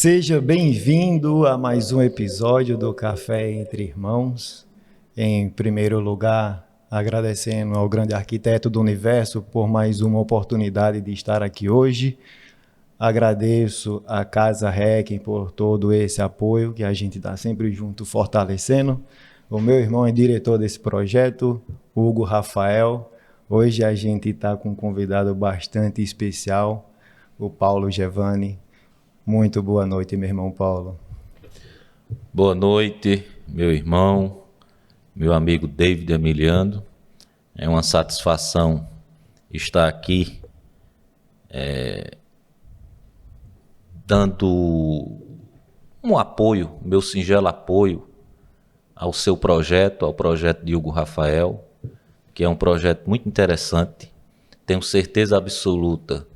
Seja bem-vindo a mais um episódio do Café Entre Irmãos. Em primeiro lugar, agradecendo ao grande arquiteto do universo por mais uma oportunidade de estar aqui hoje. Agradeço a Casa Requiem por todo esse apoio que a gente está sempre junto fortalecendo. O meu irmão é diretor desse projeto, Hugo Rafael. Hoje a gente está com um convidado bastante especial, o Paulo Giovanni. Muito boa noite, meu irmão Paulo. Boa noite, meu irmão, meu amigo David Emiliano. É uma satisfação estar aqui dando um apoio, meu singelo apoio ao seu projeto, ao projeto de Hugo Rafael, que é um projeto muito interessante. Tenho certeza absoluta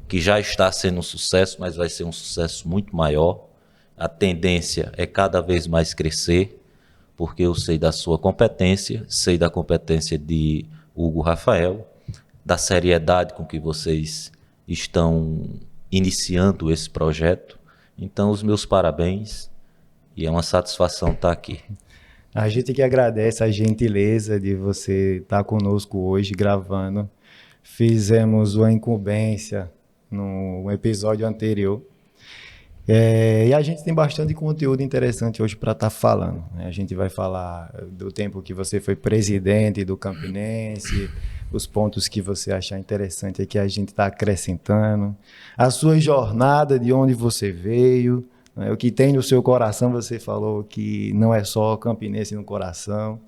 que já está sendo um sucesso, mas vai ser um sucesso muito maior. A tendência é cada vez mais crescer, porque eu sei da sua competência, sei da competência de Hugo Rafael, da seriedade com que vocês estão iniciando esse projeto. Então, os meus parabéns e é uma satisfação estar aqui. A gente que agradece a gentileza de você estar conosco hoje gravando. Fizemos uma incumbência no episódio anterior. E a gente tem bastante conteúdo interessante hoje para estar falando. A gente vai falar do tempo que você foi presidente do Campinense, os pontos que você achar interessante é que a gente está acrescentando, a sua jornada, de onde você veio, né? O que tem no seu coração, você falou que não é só Campinense no coração.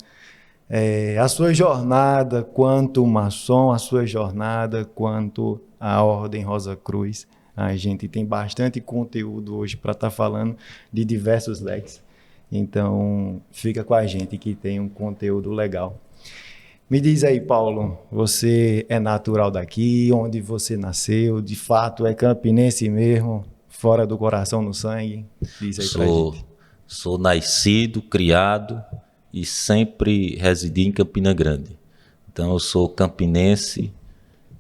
A sua jornada quanto maçom, a sua jornada quanto a Ordem Rosa Cruz. A gente tem bastante conteúdo hoje para estar falando de diversos leques. Então, fica com a gente que tem um conteúdo legal. Me diz aí, Paulo, você é natural daqui? Onde você nasceu? De fato, é campinense mesmo? Fora do coração, no sangue? Diz aí pra gente. Sou nascido, criado e sempre residi em Campina Grande. Então, eu sou campinense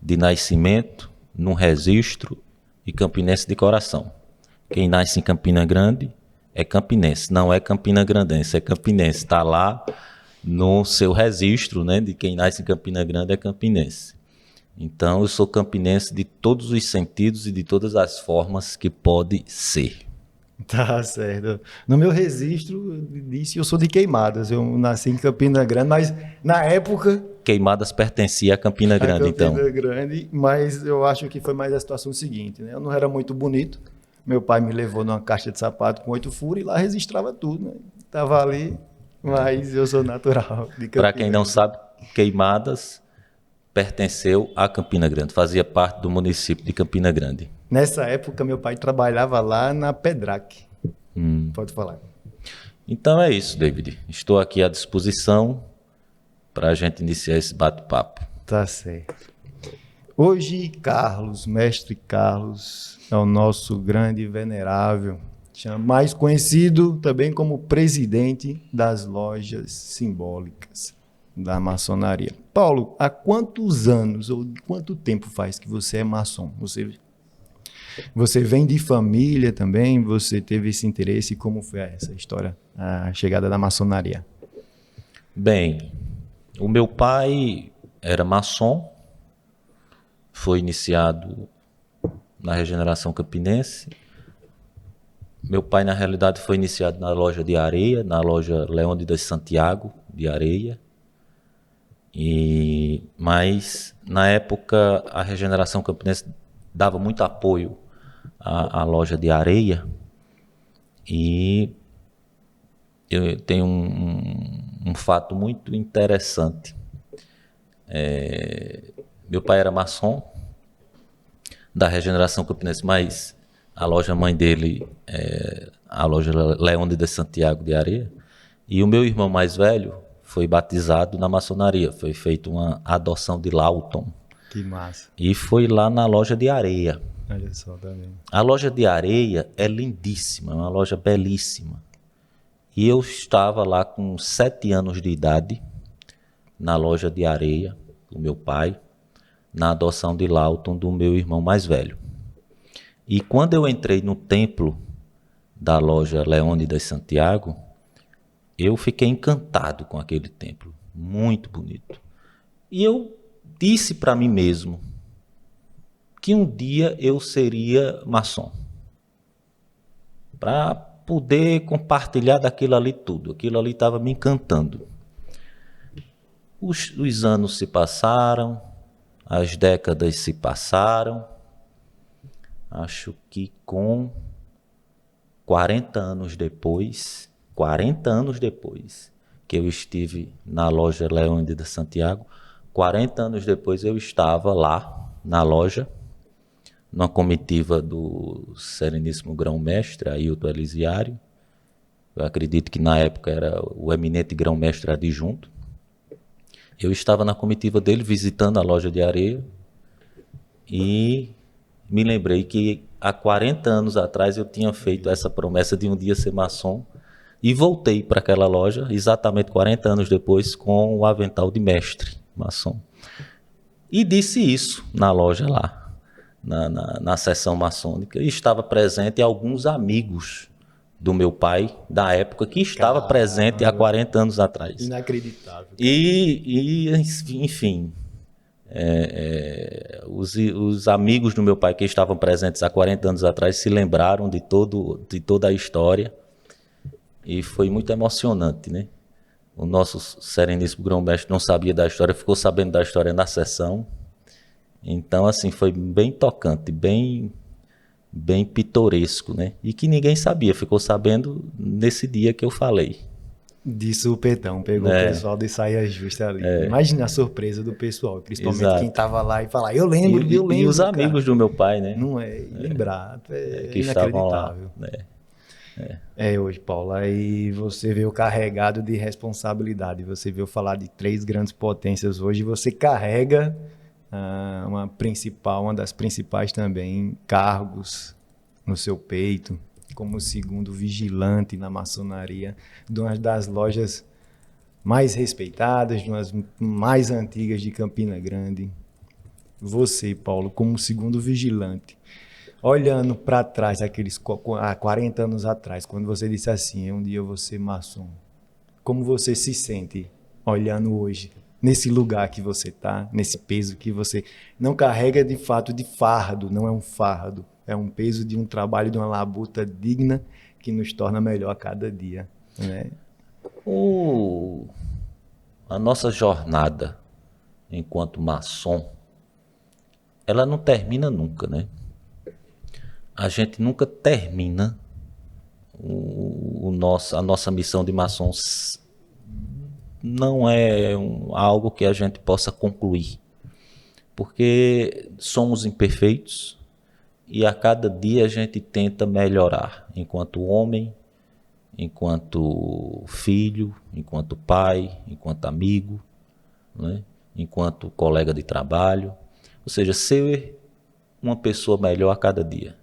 de nascimento, num registro, e campinense de coração. Quem nasce em Campina Grande é campinense, não é campina grandense, é campinense. Está lá no seu registro, né, de quem nasce em Campina Grande é campinense. Então, eu sou campinense de todos os sentidos e de todas as formas que pode ser. Tá certo. No meu registro, disse eu sou de Queimadas. Eu nasci em Campina Grande, mas na época... Queimadas pertencia a Campina Grande, então. Campina Grande, mas eu acho que foi mais a situação seguinte, né? Eu não era muito bonito. Meu pai me levou numa caixa de sapato com 8 furos e lá registrava tudo, né? Tava ali, mas eu sou natural de Campina. Para quem não sabe, Queimadas pertenceu a Campina Grande, fazia parte do município de Campina Grande. Nessa época, meu pai trabalhava lá na Pedrac. Pode falar. Então é isso, David. Estou aqui à disposição para a gente iniciar esse bate-papo. Tá certo. Hoje, Carlos, mestre Carlos, é o nosso grande e venerável, mais conhecido também como presidente das lojas simbólicas da maçonaria. Paulo, há quantos anos ou quanto tempo faz que você é maçom? Você vem de família também? Você teve esse interesse? Como foi essa história, a chegada da maçonaria? Bem, o meu pai era maçom, foi iniciado na Regeneração Campinense. Meu pai, na realidade, foi iniciado na loja de areia, na loja Leônidas Santiago de areia. Mas, na época, a Regeneração Campinense dava muito apoio à loja de areia. E eu tenho um fato muito interessante. Meu pai era maçom da Regeneração Campinense, mas a loja mãe dele é a loja Leônidas Santiago de areia. E o meu irmão mais velho foi batizado na maçonaria, foi feita uma adoção de Lawton. Que massa. E foi lá na loja de areia. Olha só, também. A loja de areia é lindíssima, é uma loja belíssima. E eu estava lá com 7 anos de idade, na loja de areia do meu pai, na adoção de Lawton do meu irmão mais velho. E quando eu entrei no templo, da loja Leônidas Santiago, eu fiquei encantado com aquele templo, muito bonito. E eu disse para mim mesmo que um dia eu seria maçom, para poder compartilhar daquilo ali tudo. Aquilo ali estava me encantando. Os anos se passaram, as décadas se passaram. Acho que com 40 anos depois que eu estive na loja Leônidas Santiago, 40 anos depois eu estava lá na loja, numa comitiva do Sereníssimo Grão-Mestre, Ailton Elisiário. Eu acredito que na época era o eminente grão-mestre adjunto. Eu estava na comitiva dele visitando a loja de areia e me lembrei que há 40 anos atrás eu tinha feito essa promessa de um dia ser maçom e voltei para aquela loja exatamente 40 anos depois com o avental de mestre maçom. E disse isso na loja lá, na sessão maçônica. E estava presente alguns amigos do meu pai, da época, que estava presente há 40 anos atrás. Inacreditável. Enfim, os amigos do meu pai que estavam presentes há 40 anos atrás se lembraram de toda a história e foi muito emocionante, né? O nosso Sereníssimo Grão-Mestre não sabia da história, ficou sabendo da história na sessão. Então, assim, foi bem tocante, bem pitoresco, né? E que ninguém sabia, ficou sabendo nesse dia que eu falei. De supetão, pegou o pessoal de saia justa ali. Imagina a surpresa do pessoal, principalmente Exato. Quem tava lá e falar, eu lembro. E os amigos do meu pai, né? Não é, lembrar, que estavam lá, né? Hoje, Paulo, aí você veio carregado de responsabilidade, você veio falar de 3 grandes potências hoje, você carrega uma das principais também, cargos no seu peito, como segundo vigilante na maçonaria, de uma das lojas mais respeitadas, de umas mais antigas de Campina Grande. Você, Paulo, como segundo vigilante, olhando para trás, há 40 anos atrás, quando você disse assim, um dia eu vou ser maçom, como você se sente olhando hoje, nesse lugar que você está, nesse peso que você não carrega de fato de fardo, não é um fardo, é um peso de um trabalho, de uma labuta digna que nos torna melhor a cada dia, né? A nossa jornada enquanto maçom, ela não termina nunca, né? A gente nunca termina a nossa missão de maçons. Não é algo que a gente possa concluir, porque somos imperfeitos e a cada dia a gente tenta melhorar, enquanto homem, enquanto filho, enquanto pai, enquanto amigo, né? Enquanto colega de trabalho, ou seja, ser uma pessoa melhor a cada dia.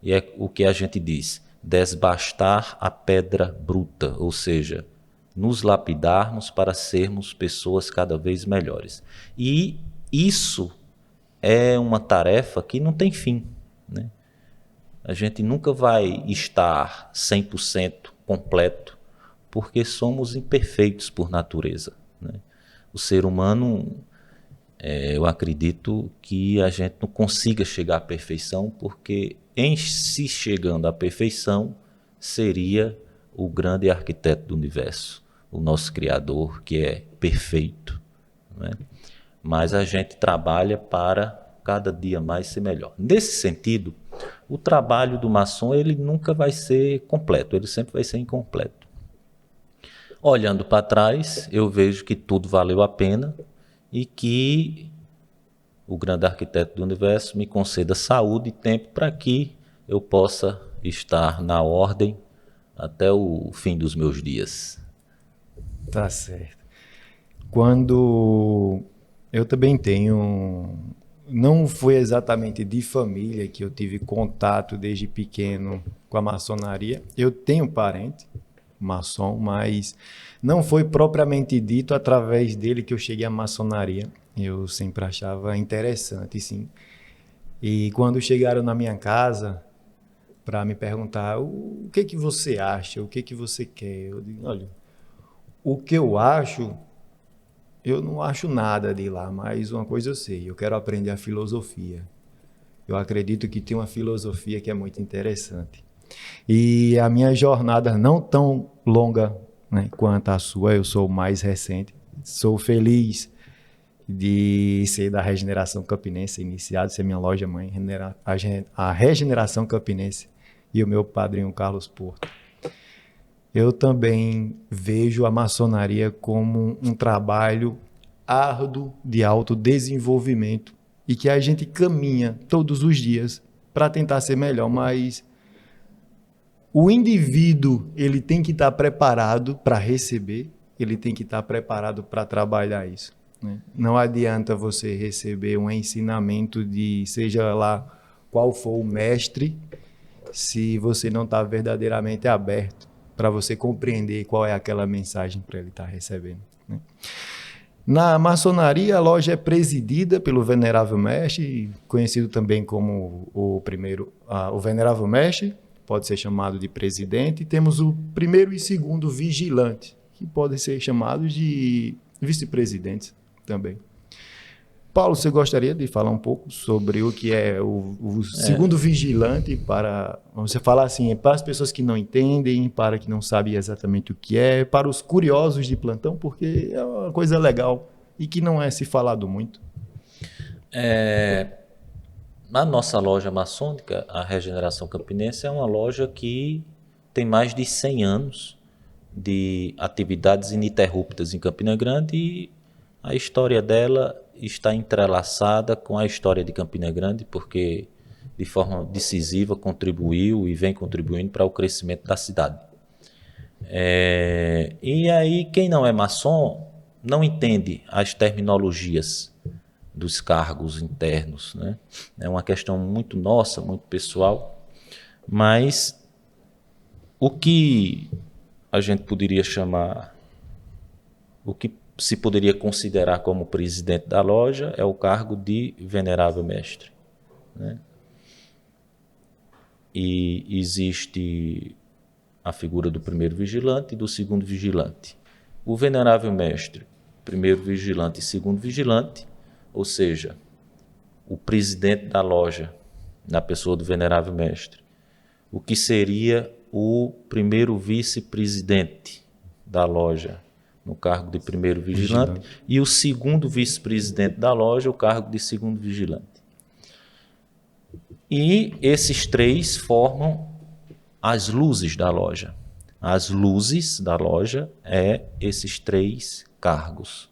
E é o que a gente diz, desbastar a pedra bruta, ou seja, nos lapidarmos para sermos pessoas cada vez melhores. E isso é uma tarefa que não tem fim, né? A gente nunca vai estar 100% completo, porque somos imperfeitos por natureza, né? O ser humano, eu acredito que a gente não consiga chegar à perfeição, porque em se chegando à perfeição, seria o grande arquiteto do universo, o nosso Criador, que é perfeito, né? Mas a gente trabalha para cada dia mais ser melhor. Nesse sentido, o trabalho do maçom, ele nunca vai ser completo, ele sempre vai ser incompleto. Olhando para trás, eu vejo que tudo valeu a pena e que o grande arquiteto do universo me conceda saúde e tempo para que eu possa estar na ordem até o fim dos meus dias. Tá certo. Quando eu também tenho, não foi exatamente de família que eu tive contato desde pequeno com a maçonaria. Eu tenho parente maçom, mas não foi propriamente dito através dele que eu cheguei à maçonaria. Eu sempre achava interessante, sim. E quando chegaram na minha casa, para me perguntar o que que você acha, o que que você quer. Eu digo, olha, o que eu não acho nada de lá, mas uma coisa eu sei, eu quero aprender a filosofia. Eu acredito que tem uma filosofia que é muito interessante. E a minha jornada não tão longa, né, quanto a sua, eu sou mais recente. Sou feliz de ser da Regeneração Campinense, iniciado, ser minha loja mãe, a Regeneração Campinense e o meu padrinho Carlos Porto. Eu também vejo a maçonaria como um trabalho árduo de autodesenvolvimento e que a gente caminha todos os dias para tentar ser melhor, mas o indivíduo ele tem que estar preparado para receber, ele tem que estar preparado para trabalhar isso, né? Não adianta você receber um ensinamento de seja lá qual for o mestre, se você não está verdadeiramente aberto para você compreender qual é aquela mensagem para ele estar recebendo, né? Na maçonaria, a loja é presidida pelo Venerável Mestre, conhecido também como o Venerável Mestre, pode ser chamado de presidente, e temos o primeiro e segundo vigilante, que podem ser chamados de vice-presidentes também. Paulo, você gostaria de falar um pouco sobre o que é o segundo vigilante para, você falar assim, para as pessoas que não entendem, para que não sabem exatamente o que é, para os curiosos de plantão, porque é uma coisa legal e que não é se falado muito. Na nossa loja maçônica, a Regeneração Campinense é uma loja que tem mais de 100 anos de atividades ininterruptas em Campina Grande e a história dela está entrelaçada com a história de Campina Grande, porque de forma decisiva contribuiu e vem contribuindo para o crescimento da cidade. E aí quem não é maçom não entende as terminologias dos cargos internos, né? É uma questão muito nossa, muito pessoal, mas o que a gente poderia chamar, o que se poderia considerar como presidente da loja é o cargo de Venerável Mestre, né? E existe a figura do primeiro vigilante e do segundo vigilante. O Venerável Mestre, primeiro vigilante e segundo vigilante, ou seja, o presidente da loja, na pessoa do Venerável Mestre, o que seria o primeiro vice-presidente da loja, no cargo de primeiro vigilante, e o segundo vice-presidente da loja, o cargo de segundo vigilante. E esses três formam as luzes da loja. As luzes da loja é esses três cargos.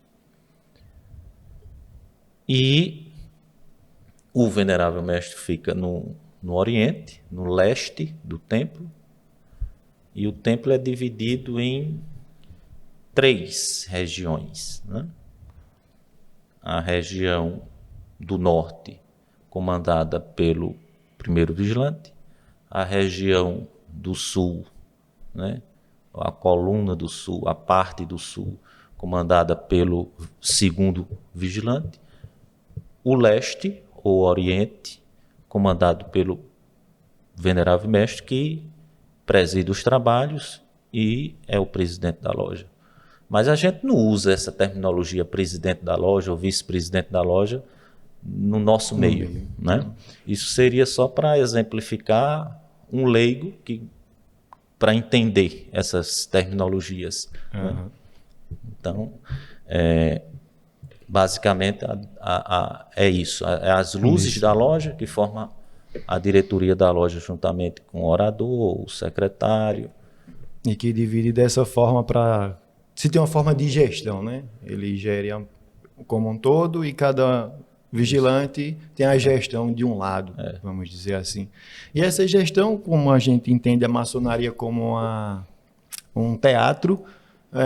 E o Venerável Mestre fica no Oriente, no leste do templo, e o templo é dividido em 3 regiões, né? A região do norte, comandada pelo primeiro vigilante, a região do sul, né? A coluna do sul, a parte do sul, comandada pelo segundo vigilante, o leste, ou oriente, comandado pelo Venerável Mestre, que preside os trabalhos e é o presidente da loja. Mas a gente não usa essa terminologia presidente da loja ou vice-presidente da loja no nosso meio, né? Isso seria só para exemplificar um leigo para entender essas terminologias, né? Então, basicamente é isso. É as luzes da loja que formam a diretoria da loja juntamente com o orador, o secretário. E que divide dessa forma para... Se tem uma forma de gestão, né? Ele gere como um todo e cada vigilante tem a gestão de um lado, vamos dizer assim. E essa gestão, como a gente entende a maçonaria como um teatro,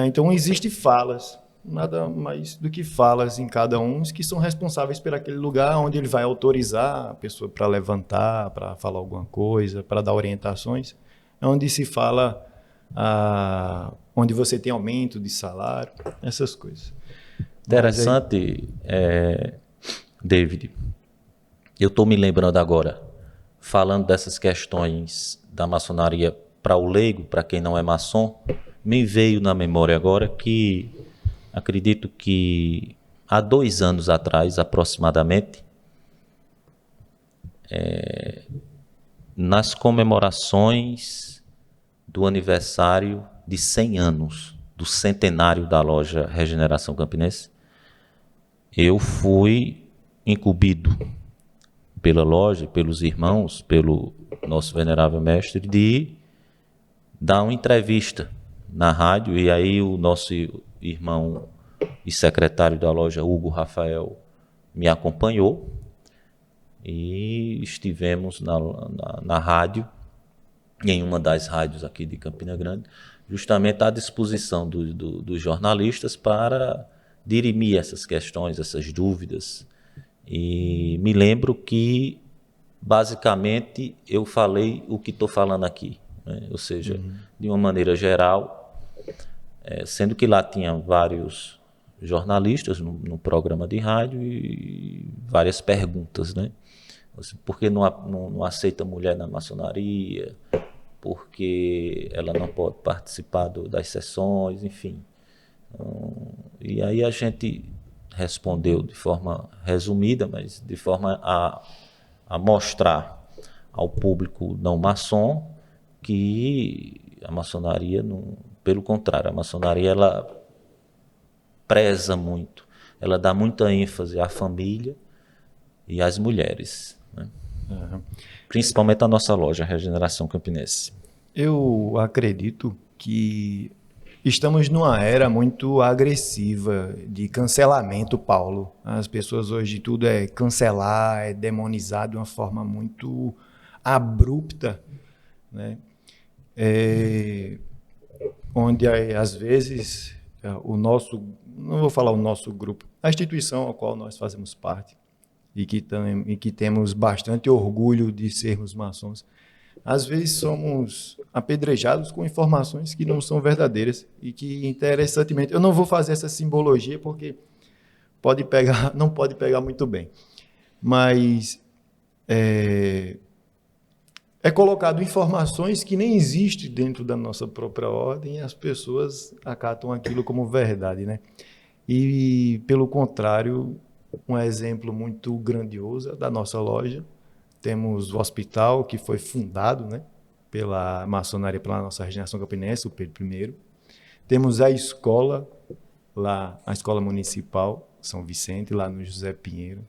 então existem falas, nada mais do que falas em cada um, que são responsáveis por aquele lugar onde ele vai autorizar a pessoa para levantar, para falar alguma coisa, para dar orientações. É onde se fala... onde você tem aumento de salário, essas coisas. Interessante, David. Eu estou me lembrando agora. falando dessas questões da maçonaria para o leigo, para quem não é maçom, me veio na memória agora que acredito que há 2 anos atrás, aproximadamente, nas comemorações do aniversário de 100 anos do centenário da loja Regeneração Campinense, eu fui incumbido pela loja, pelos irmãos, pelo nosso venerável mestre, de dar uma entrevista na rádio, e aí o nosso irmão e secretário da loja, Hugo Rafael, me acompanhou e estivemos na rádio, em uma das rádios aqui de Campina Grande, justamente à disposição dos jornalistas para dirimir essas questões, essas dúvidas. E me lembro que, basicamente, eu falei o que estou falando aqui, né? Ou seja, de uma maneira geral, sendo que lá tinha vários jornalistas no programa de rádio e várias perguntas, né? Por que não aceita mulher na maçonaria? Porque ela não pode participar das sessões, enfim. E aí a gente respondeu de forma resumida, mas de forma a mostrar ao público não maçom que a maçonaria, não, pelo contrário, a maçonaria ela preza muito, ela dá muita ênfase à família e às mulheres, né? Principalmente a nossa loja, a Regeneração Campinense. Eu acredito que estamos numa era muito agressiva de cancelamento, Paulo. As pessoas hoje tudo é cancelar, é demonizar de uma forma muito abrupta, né? Onde às vezes o nosso, não vou falar o nosso grupo, a instituição a qual nós fazemos parte e que temos bastante orgulho de sermos maçons, às vezes somos apedrejados com informações que não são verdadeiras e que, interessantemente, eu não vou fazer essa simbologia porque não pode pegar muito bem, mas é colocado informações que nem existem dentro da nossa própria ordem e as pessoas acatam aquilo como verdade, né? E, pelo contrário, um exemplo muito grandioso da nossa loja. Temos o hospital, que foi fundado, né, pela maçonaria, pela nossa Regeneração Campinense, o Pedro I. Temos a escola, lá, a Escola Municipal São Vicente, lá no José Pinheiro.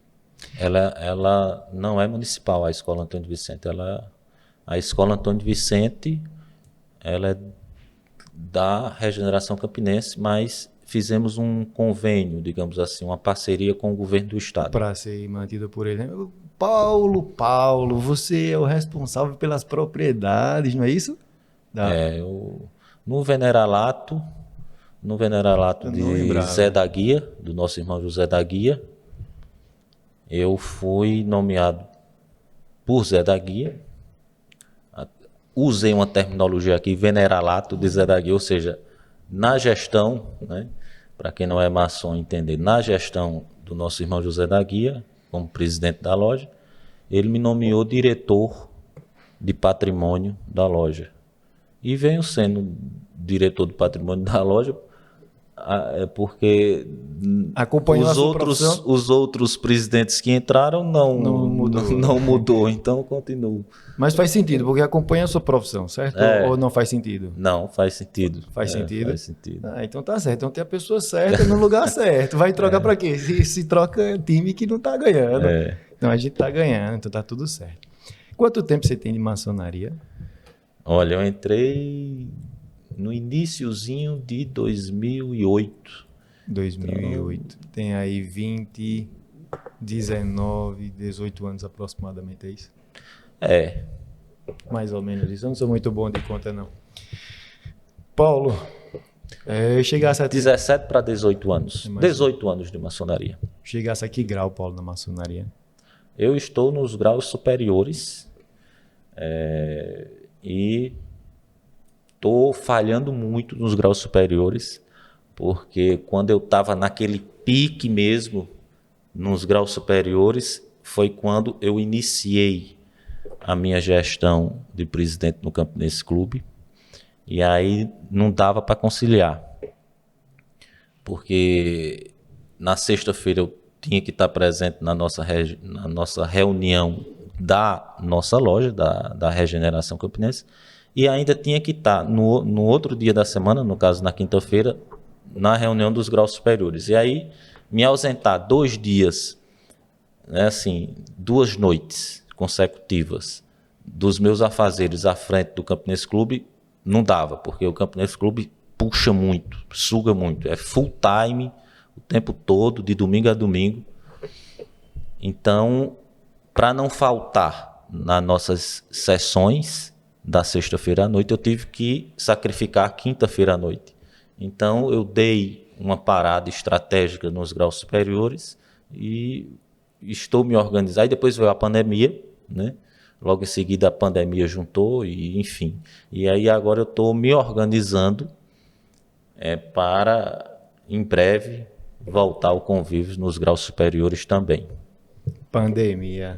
Ela não é municipal, a Escola Antônio de Vicente. A Escola Antônio de Vicente, ela é da Regeneração Campinense, mas fizemos um convênio, digamos assim, uma parceria com o governo do estado. Para ser mantida por ele, né? Paulo, você é o responsável pelas propriedades, não é isso? No Veneralato de Zé da Guia, do nosso irmão José da Guia, eu fui nomeado por Zé da Guia. Usei uma terminologia aqui, Veneralato de Zé da Guia, ou seja, na gestão, né, para quem não é maçom entender, na gestão do nosso irmão José da Guia, como presidente da loja, ele me nomeou diretor de patrimônio da loja. E venho sendo diretor de patrimônio da loja porque os outros presidentes que entraram não mudou, então continuo. Mas faz sentido, porque acompanha a sua profissão, certo? Ou não faz sentido? Não, faz sentido. Faz sentido? Faz sentido. Então tá certo. Então tem a pessoa certa no lugar certo. Vai trocar para quê? Se troca time que não tá ganhando. Então a gente tá ganhando, então tá tudo certo. Quanto tempo você tem de maçonaria? Olha, eu entrei no iniciozinho de 2008. 2008. Então, tem aí 20, 19, 18 anos aproximadamente, é isso? Mais ou menos isso. Eu não sou muito bom de conta, não. Paulo, chegasse a 17 para 18 anos. 18 anos de maçonaria. Chegasse a que grau, Paulo, na maçonaria? Eu estou nos graus superiores e estou falhando muito nos graus superiores, porque quando eu estava naquele pique mesmo, nos graus superiores, foi quando eu iniciei a minha gestão de presidente no Campinense Clube, e aí não dava para conciliar, porque na sexta-feira eu tinha que estar presente na nossa reunião da nossa loja, da Regeneração Campinense, e ainda tinha que estar no outro dia da semana, no caso na quinta-feira, na reunião dos graus superiores. E aí me ausentar 2 dias, né, assim, 2 noites consecutivas dos meus afazeres à frente do Campinense Clube, não dava, porque o Campinense Clube puxa muito, suga muito, é full time o tempo todo, de domingo a domingo. Então, para não faltar nas nossas sessões da sexta-feira à noite, eu tive que sacrificar a quinta-feira à noite. Então, eu dei uma parada estratégica nos graus superiores e estou me organizando. E depois veio a pandemia, né? Logo em seguida a pandemia juntou e enfim. E aí agora eu estou me organizando para, em breve, voltar ao convívio nos graus superiores também. Pandemia.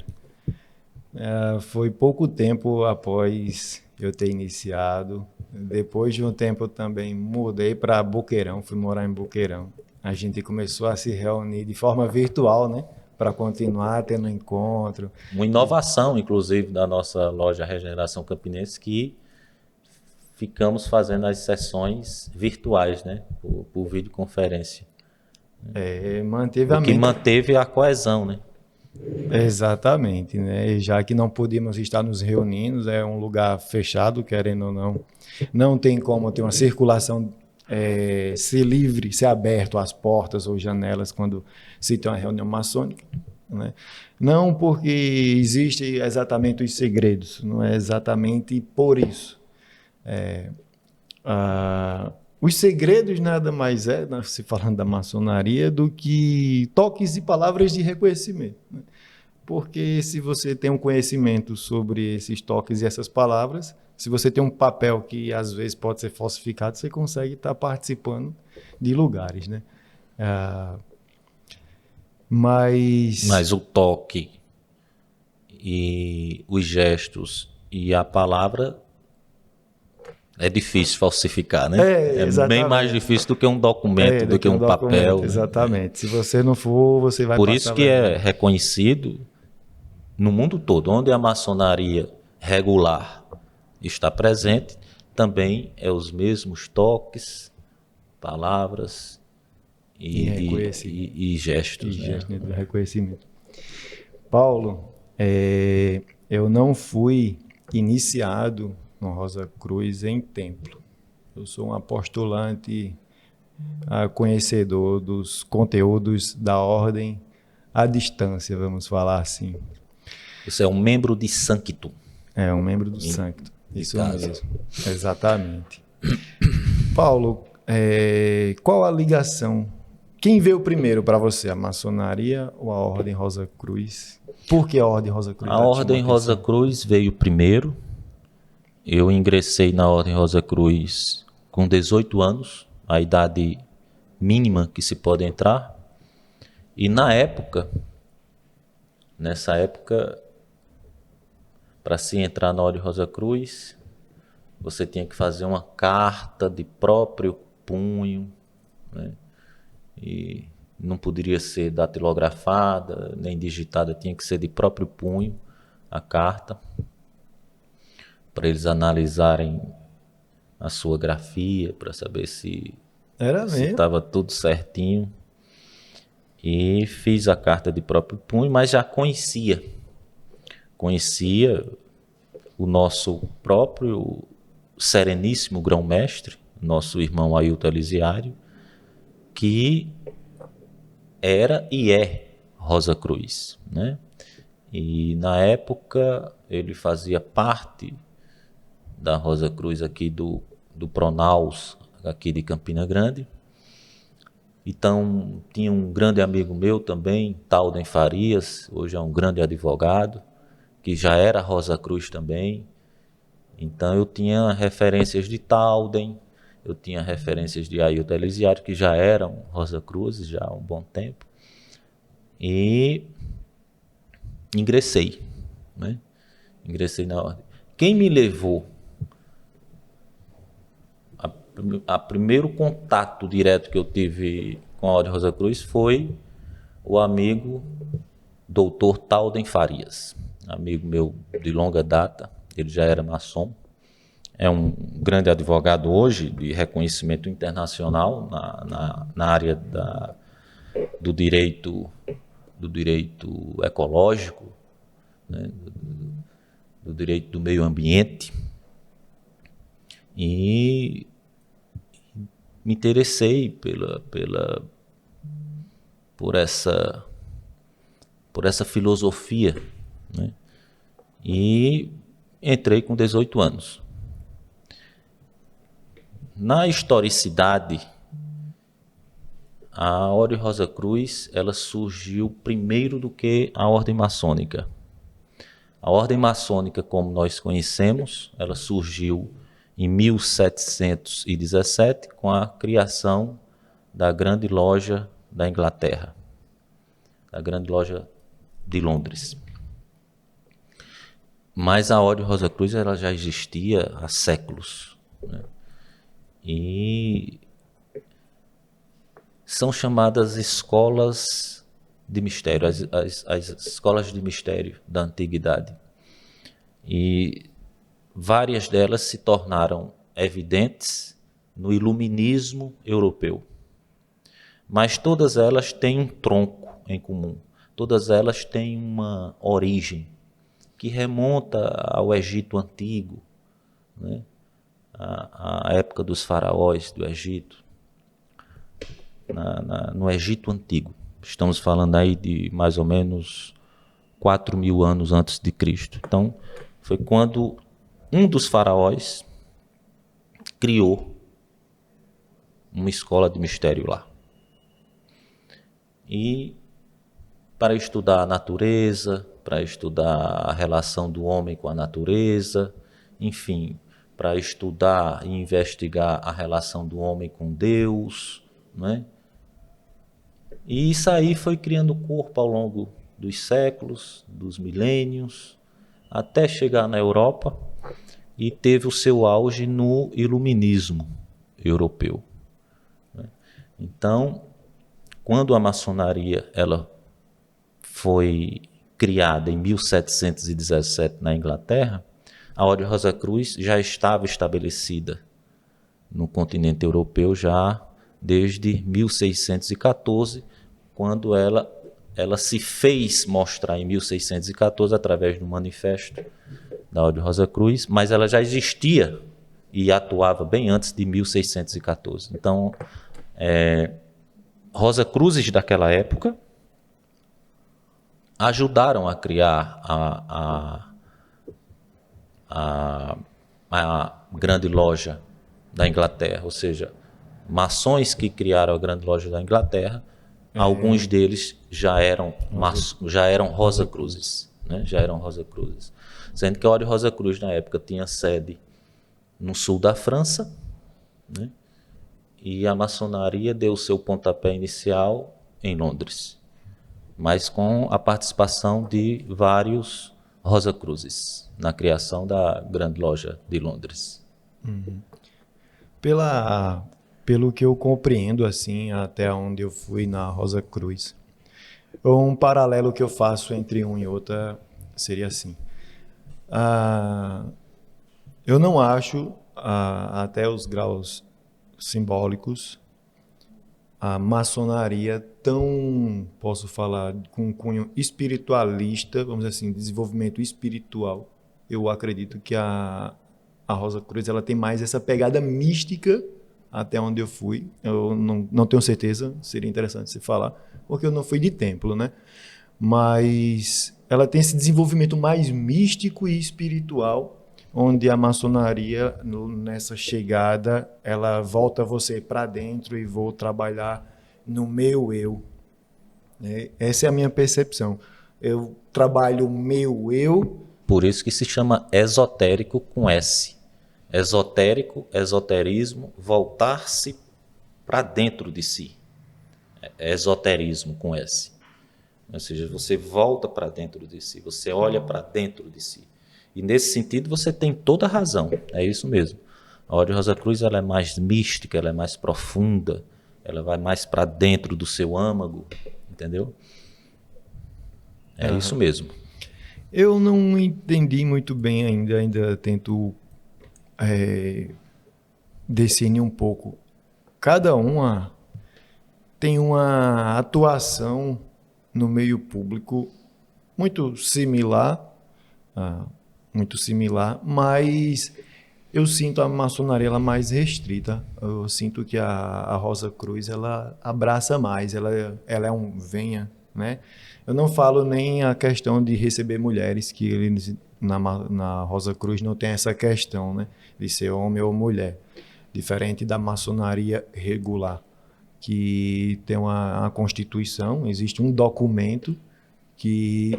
Foi pouco tempo após eu ter iniciado. Depois de um tempo eu também mudei para Boqueirão, fui morar em Boqueirão. A gente começou a se reunir de forma virtual, né? Para continuar tendo encontro. Uma inovação, inclusive, da nossa loja Regeneração Campinense, que ficamos fazendo as sessões virtuais, né? Por videoconferência. Manteve o que manteve a coesão, né? Exatamente, né? E já que não podíamos estar nos reunindo, é um lugar fechado, querendo ou não. Não tem como ter uma circulação, ser livre, ser aberto às portas ou janelas quando se tem uma reunião maçônica, né? Não porque existem exatamente os segredos, não é exatamente por isso. Os segredos nada mais se falando da maçonaria, do que toques e palavras de reconhecimento, né? Porque se você tem um conhecimento sobre esses toques e essas palavras, se você tem um papel que às vezes pode ser falsificado, você consegue estar participando de lugares, né? Mas o toque e os gestos e a palavra é difícil falsificar, né? É bem mais difícil do que um documento, do que um papel. Exatamente. Né? Se você não for, você vai Por isso que é reconhecido no mundo todo, onde a maçonaria regular está presente, também é os mesmos toques, palavras e gestos. E gestos de reconhecimento. Paulo, eu não fui iniciado no Rosa Cruz em templo. Eu sou um apostolante, conhecedor dos conteúdos da ordem à distância, vamos falar assim. Você é um membro de Sanctum. Um membro do Sanctum. Isso mesmo. Exatamente. Paulo, qual a ligação? Quem veio primeiro para você, a maçonaria ou a Ordem Rosa Cruz? Por que a Ordem Rosa Cruz? A Ordem Rosa Cruz veio primeiro. Eu ingressei na Ordem Rosa Cruz com 18 anos, a idade mínima que se pode entrar. E nessa época, para se entrar na Ordem Rosa Cruz, você tinha que fazer uma carta de próprio punho, né? E não poderia ser datilografada, nem digitada, tinha que ser de próprio punho a carta, para eles analisarem a sua grafia, para saber se estava tudo certinho. E fiz a carta de próprio punho, mas já conhecia o nosso próprio sereníssimo grão-mestre, nosso irmão Ailton Elisiário, que era e é Rosa Cruz, né? E na época ele fazia parte da Rosa Cruz aqui do Pronaus, aqui de Campina Grande. Então tinha um grande amigo meu também, Talden Farias, hoje é um grande advogado, que já era Rosa Cruz também. Então eu tinha referências de Talden, eu tinha referências de Ailton Elisiário, que já eram Rosa Cruzes já há um bom tempo. E ingressei, né? Ingressei na ordem. Quem me levou a primeiro contato direto que eu tive com a Ordem Rosa Cruz foi o amigo Dr. Talden Farias, amigo meu de longa data. Ele já era maçom, é um grande advogado hoje de reconhecimento internacional na área do direito ecológico, né, do direito do meio ambiente. E me interessei por essa filosofia, né? E entrei com 18 anos. Na historicidade, a Ordem Rosa Cruz ela surgiu primeiro do que a Ordem Maçônica. A Ordem Maçônica, como nós conhecemos, ela surgiu em 1717 com a criação da Grande Loja da Inglaterra, da Grande Loja de Londres. Mas a Ordem Rosa Cruz ela já existia há séculos, né? E são chamadas escolas de mistério, as escolas de mistério da antiguidade. E várias delas se tornaram evidentes no iluminismo europeu. Mas todas elas têm um tronco em comum. Todas elas têm uma origem que remonta ao Egito Antigo, né? A época dos faraós do Egito, no Egito Antigo. Estamos falando aí de mais ou menos 4.000 anos antes de Cristo. Então, foi quando um dos faraós criou uma escola de mistério lá. E para estudar a natureza, para estudar a relação do homem com a natureza, enfim, para estudar e investigar a relação do homem com Deus, né? E isso aí foi criando corpo ao longo dos séculos, dos milênios, até chegar na Europa e teve o seu auge no iluminismo europeu, né? Então, quando a maçonaria ela foi criada em 1717 na Inglaterra, a Ordem Rosa Cruz já estava estabelecida no continente europeu já desde 1614, quando ela se fez mostrar em 1614 através do manifesto da Ordem Rosa Cruz, mas ela já existia e atuava bem antes de 1614. Então, Rosa Cruzes daquela época ajudaram a criar a Grande Loja da Inglaterra, ou seja, maçons que criaram a Grande Loja da Inglaterra, alguns deles já eram Rosa Cruzes, né? Já eram Rosa Cruzes. Sendo que a Ordem Rosa Cruz, na época, tinha sede no sul da França, né? E a maçonaria deu o seu pontapé inicial em Londres, mas com a participação de vários Rosa Cruzes na criação da Grande Loja de Londres. Pelo que eu compreendo, assim, até onde eu fui na Rosa Cruz, um paralelo que eu faço entre um e outra seria assim. Eu não acho, até os graus simbólicos, a maçonaria tão, posso falar, com um cunho espiritualista, vamos dizer assim, desenvolvimento espiritual. Eu acredito que a Rosa Cruz ela tem mais essa pegada mística, até onde eu fui. Eu não tenho certeza, seria interessante se falar, porque eu não fui de templo, né? Mas ela tem esse desenvolvimento mais místico e espiritual, onde a maçonaria, nessa chegada, ela volta você para dentro e vou trabalhar no meu eu. Essa é a minha percepção. Eu trabalho o meu eu. Por isso que se chama esotérico com S. Esotérico, esoterismo, voltar-se para dentro de si. É esoterismo com S. Ou seja, você volta para dentro de si, você olha para dentro de si. E nesse sentido você tem toda a razão, é isso mesmo. A Ordem Rosa Cruz ela é mais mística, ela é mais profunda, ela vai mais para dentro do seu âmago, entendeu? É isso mesmo. Eu não entendi muito bem ainda tento discernir um pouco. Cada uma tem uma atuação no meio público muito similar, mas eu sinto a maçonaria ela mais restrita. Eu sinto que a Rosa Cruz ela abraça mais, ela é um venha, né? Eu não falo nem a questão de receber mulheres, que eles na Rosa Cruz não tem essa questão, né? De ser homem ou mulher, diferente da maçonaria regular, que tem uma constituição, existe um documento que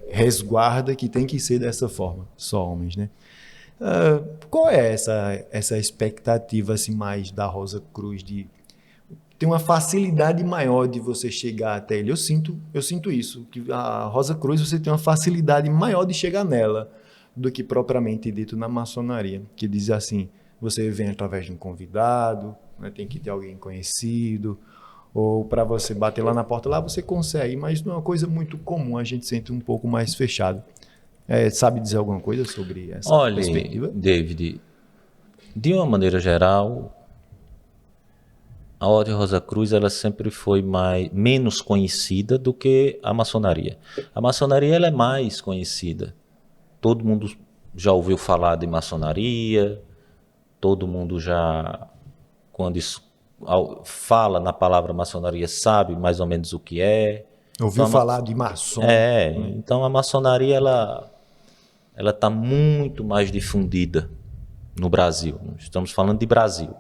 resguarda que tem que ser dessa forma, só homens, né? Qual é essa expectativa assim mais da Rosa Cruz de ter uma facilidade maior de você chegar até ele? Eu sinto isso, que a Rosa Cruz você tem uma facilidade maior de chegar nela do que propriamente dito na maçonaria, que diz assim, você vem através de um convidado, né, tem que ter alguém conhecido, ou para você bater lá na porta, lá você consegue, mas não é uma coisa muito comum, a gente sente um pouco mais fechado. Sabe dizer alguma coisa sobre essa perspectiva? Olha, David, de uma maneira geral, a Ordem Rosa Cruz ela sempre foi menos conhecida do que a maçonaria. A maçonaria ela é mais conhecida. Todo mundo já ouviu falar de maçonaria, todo mundo já, quando fala na palavra maçonaria, sabe mais ou menos o que é. Ouviu falar de maçom? Então a maçonaria ela está muito mais difundida no Brasil. Estamos falando de Brasil.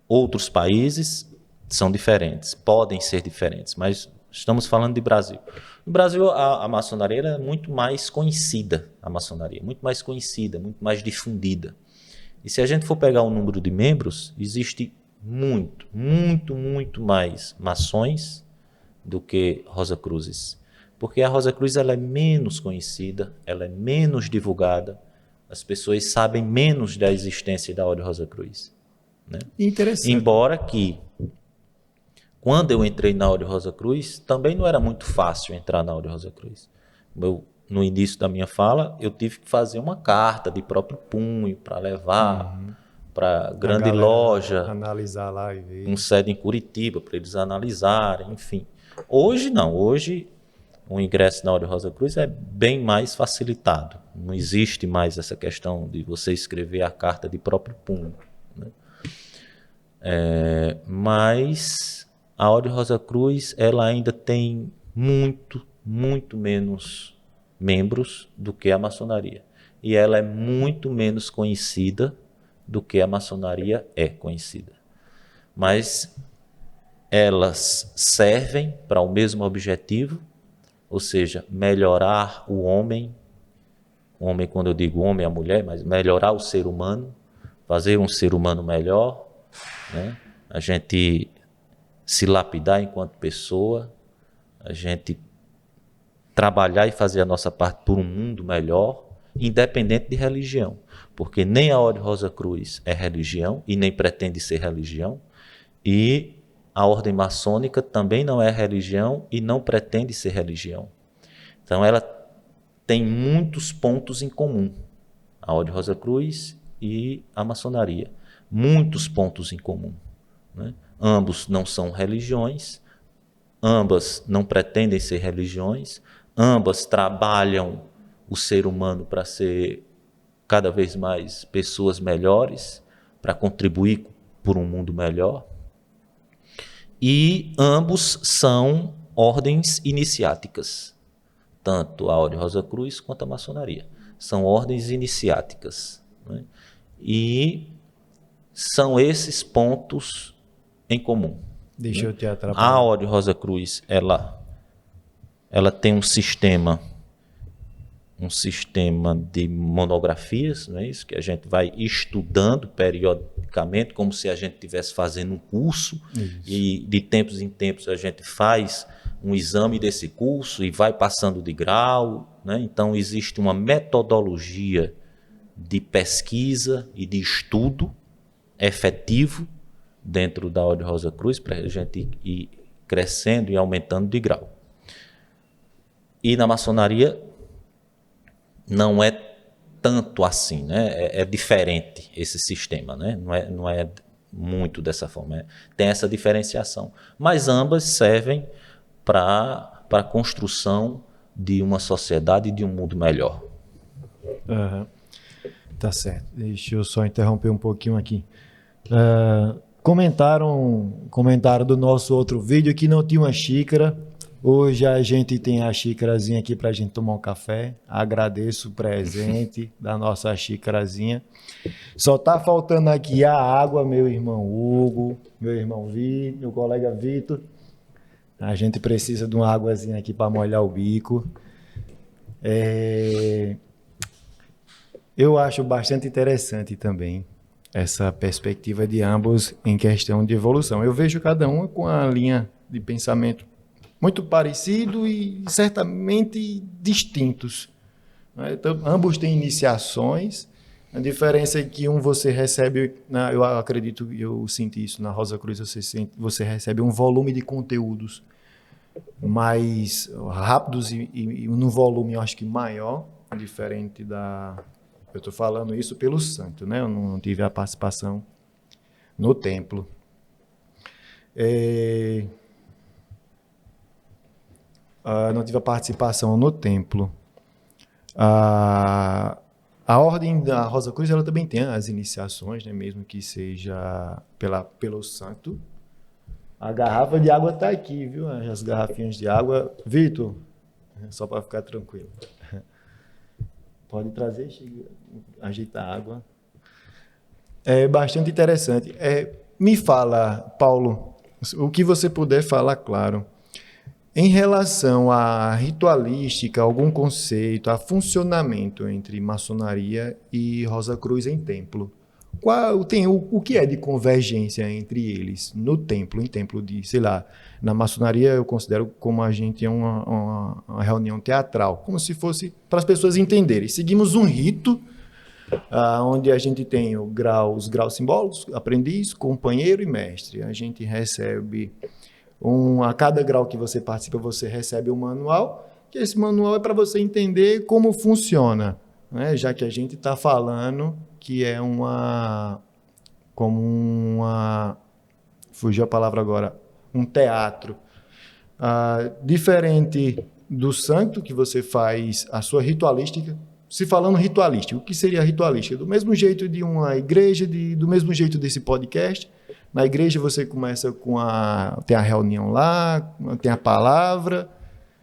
Outros países são diferentes, podem ser diferentes, mas estamos falando de Brasil. No Brasil, a maçonaria é muito mais conhecida, muito mais difundida. E se a gente for pegar o número de membros, existe muito mais maçons do que Rosa Cruzes. Porque a Rosa Cruz ela é menos conhecida, ela é menos divulgada, as pessoas sabem menos da existência da Ordem Rosa Cruz. Né? Interessante. Embora que, quando eu entrei na Ordem Rosa Cruz, também não era muito fácil entrar na Ordem Rosa Cruz. No início da minha fala, eu tive que fazer uma carta de próprio punho para levar para grande loja, analisar lá e ver. com sede em Curitiba, para eles analisarem, enfim. Hoje não, hoje o ingresso na Ordem Rosa Cruz é bem mais facilitado. Não existe mais essa questão de você escrever a carta de próprio punho. Né? Mas a Ordem Rosa Cruz ela ainda tem muito menos membros do que a maçonaria. E ela é muito menos conhecida do que a maçonaria é conhecida. Mas elas servem para o mesmo objetivo, ou seja, melhorar o homem, quando eu digo homem, a mulher, mas melhorar o ser humano, fazer um ser humano melhor, né? A gente se lapidar enquanto pessoa, a gente trabalhar e fazer a nossa parte por um mundo melhor, independente de religião, porque nem a Ordem Rosa Cruz é religião e nem pretende ser religião, e a Ordem Maçônica também não é religião e não pretende ser religião. Então ela tem muitos pontos em comum, a Ordem Rosa Cruz e a maçonaria, muitos pontos em comum. Né? Ambos não são religiões, ambas não pretendem ser religiões, ambas trabalham o ser humano para ser cada vez mais pessoas melhores, para contribuir por um mundo melhor. E ambos são ordens iniciáticas, tanto a Ordem Rosa Cruz quanto a maçonaria. São ordens iniciáticas. Né? E são esses pontos em comum. Deixa eu te atrapalhar. A Ordem Rosa Cruz, ela tem um sistema de monografias, não é isso? Que a gente vai estudando periodicamente, como se a gente estivesse fazendo um curso, isso. E de tempos em tempos a gente faz um exame desse curso e vai passando de grau, né? Então existe uma metodologia de pesquisa e de estudo efetivo dentro da Ordem Rosa Cruz para a gente ir crescendo e aumentando de grau. E na maçonaria não é tanto assim, né? É diferente esse sistema, né? Não é muito dessa forma. Tem essa diferenciação. Mas ambas servem para a construção de uma sociedade e de um mundo melhor. Uhum. Tá certo. Deixa eu só interromper um pouquinho aqui. Comentaram do nosso outro vídeo que não tinha uma xícara. Hoje a gente tem a xícarazinha aqui para a gente tomar um café. Agradeço o presente da nossa xícarazinha. Só tá faltando aqui a água, meu irmão Hugo, meu irmão Vitor, meu colega Vitor. A gente precisa de uma águazinha aqui para molhar o bico. Eu acho bastante interessante também essa perspectiva de ambos em questão de evolução. Eu vejo cada um com a linha de pensamento muito parecido e certamente distintos. Então, ambos têm iniciações. A diferença é que você recebe, eu acredito, eu senti isso na Rosa Cruz, você recebe um volume de conteúdos mais rápidos e num volume, eu acho que maior, diferente da... Eu estou falando isso pelo santo, né? Eu não tive a participação no templo. Não tive a participação no templo. A ordem da Rosa Cruz, ela também tem as iniciações, né? Mesmo que seja pelo santo. A garrafa de água está aqui, viu? As garrafinhas de água. Vitor, só para ficar tranquilo. Pode trazer, ajeitar a água. É bastante interessante. Me fala, Paulo, o que você puder falar, claro. Em relação à ritualística, algum conceito, a funcionamento entre maçonaria e Rosa Cruz em templo. O que é de convergência entre eles no templo, em templo de, sei lá, na maçonaria eu considero como a gente é uma reunião teatral, como se fosse para as pessoas entenderem. Seguimos um rito onde a gente tem os graus simbólicos, aprendiz, companheiro e mestre. A gente recebe a cada grau que você participa, você recebe um manual, que esse manual é para você entender como funciona, né? Já que a gente está falando que é fugiu a palavra agora, um teatro. Diferente do santo, que você faz a sua ritualística, se falando ritualística, o que seria ritualística? Do mesmo jeito de uma igreja, do mesmo jeito desse podcast. Na igreja você começa tem a reunião lá, tem a palavra,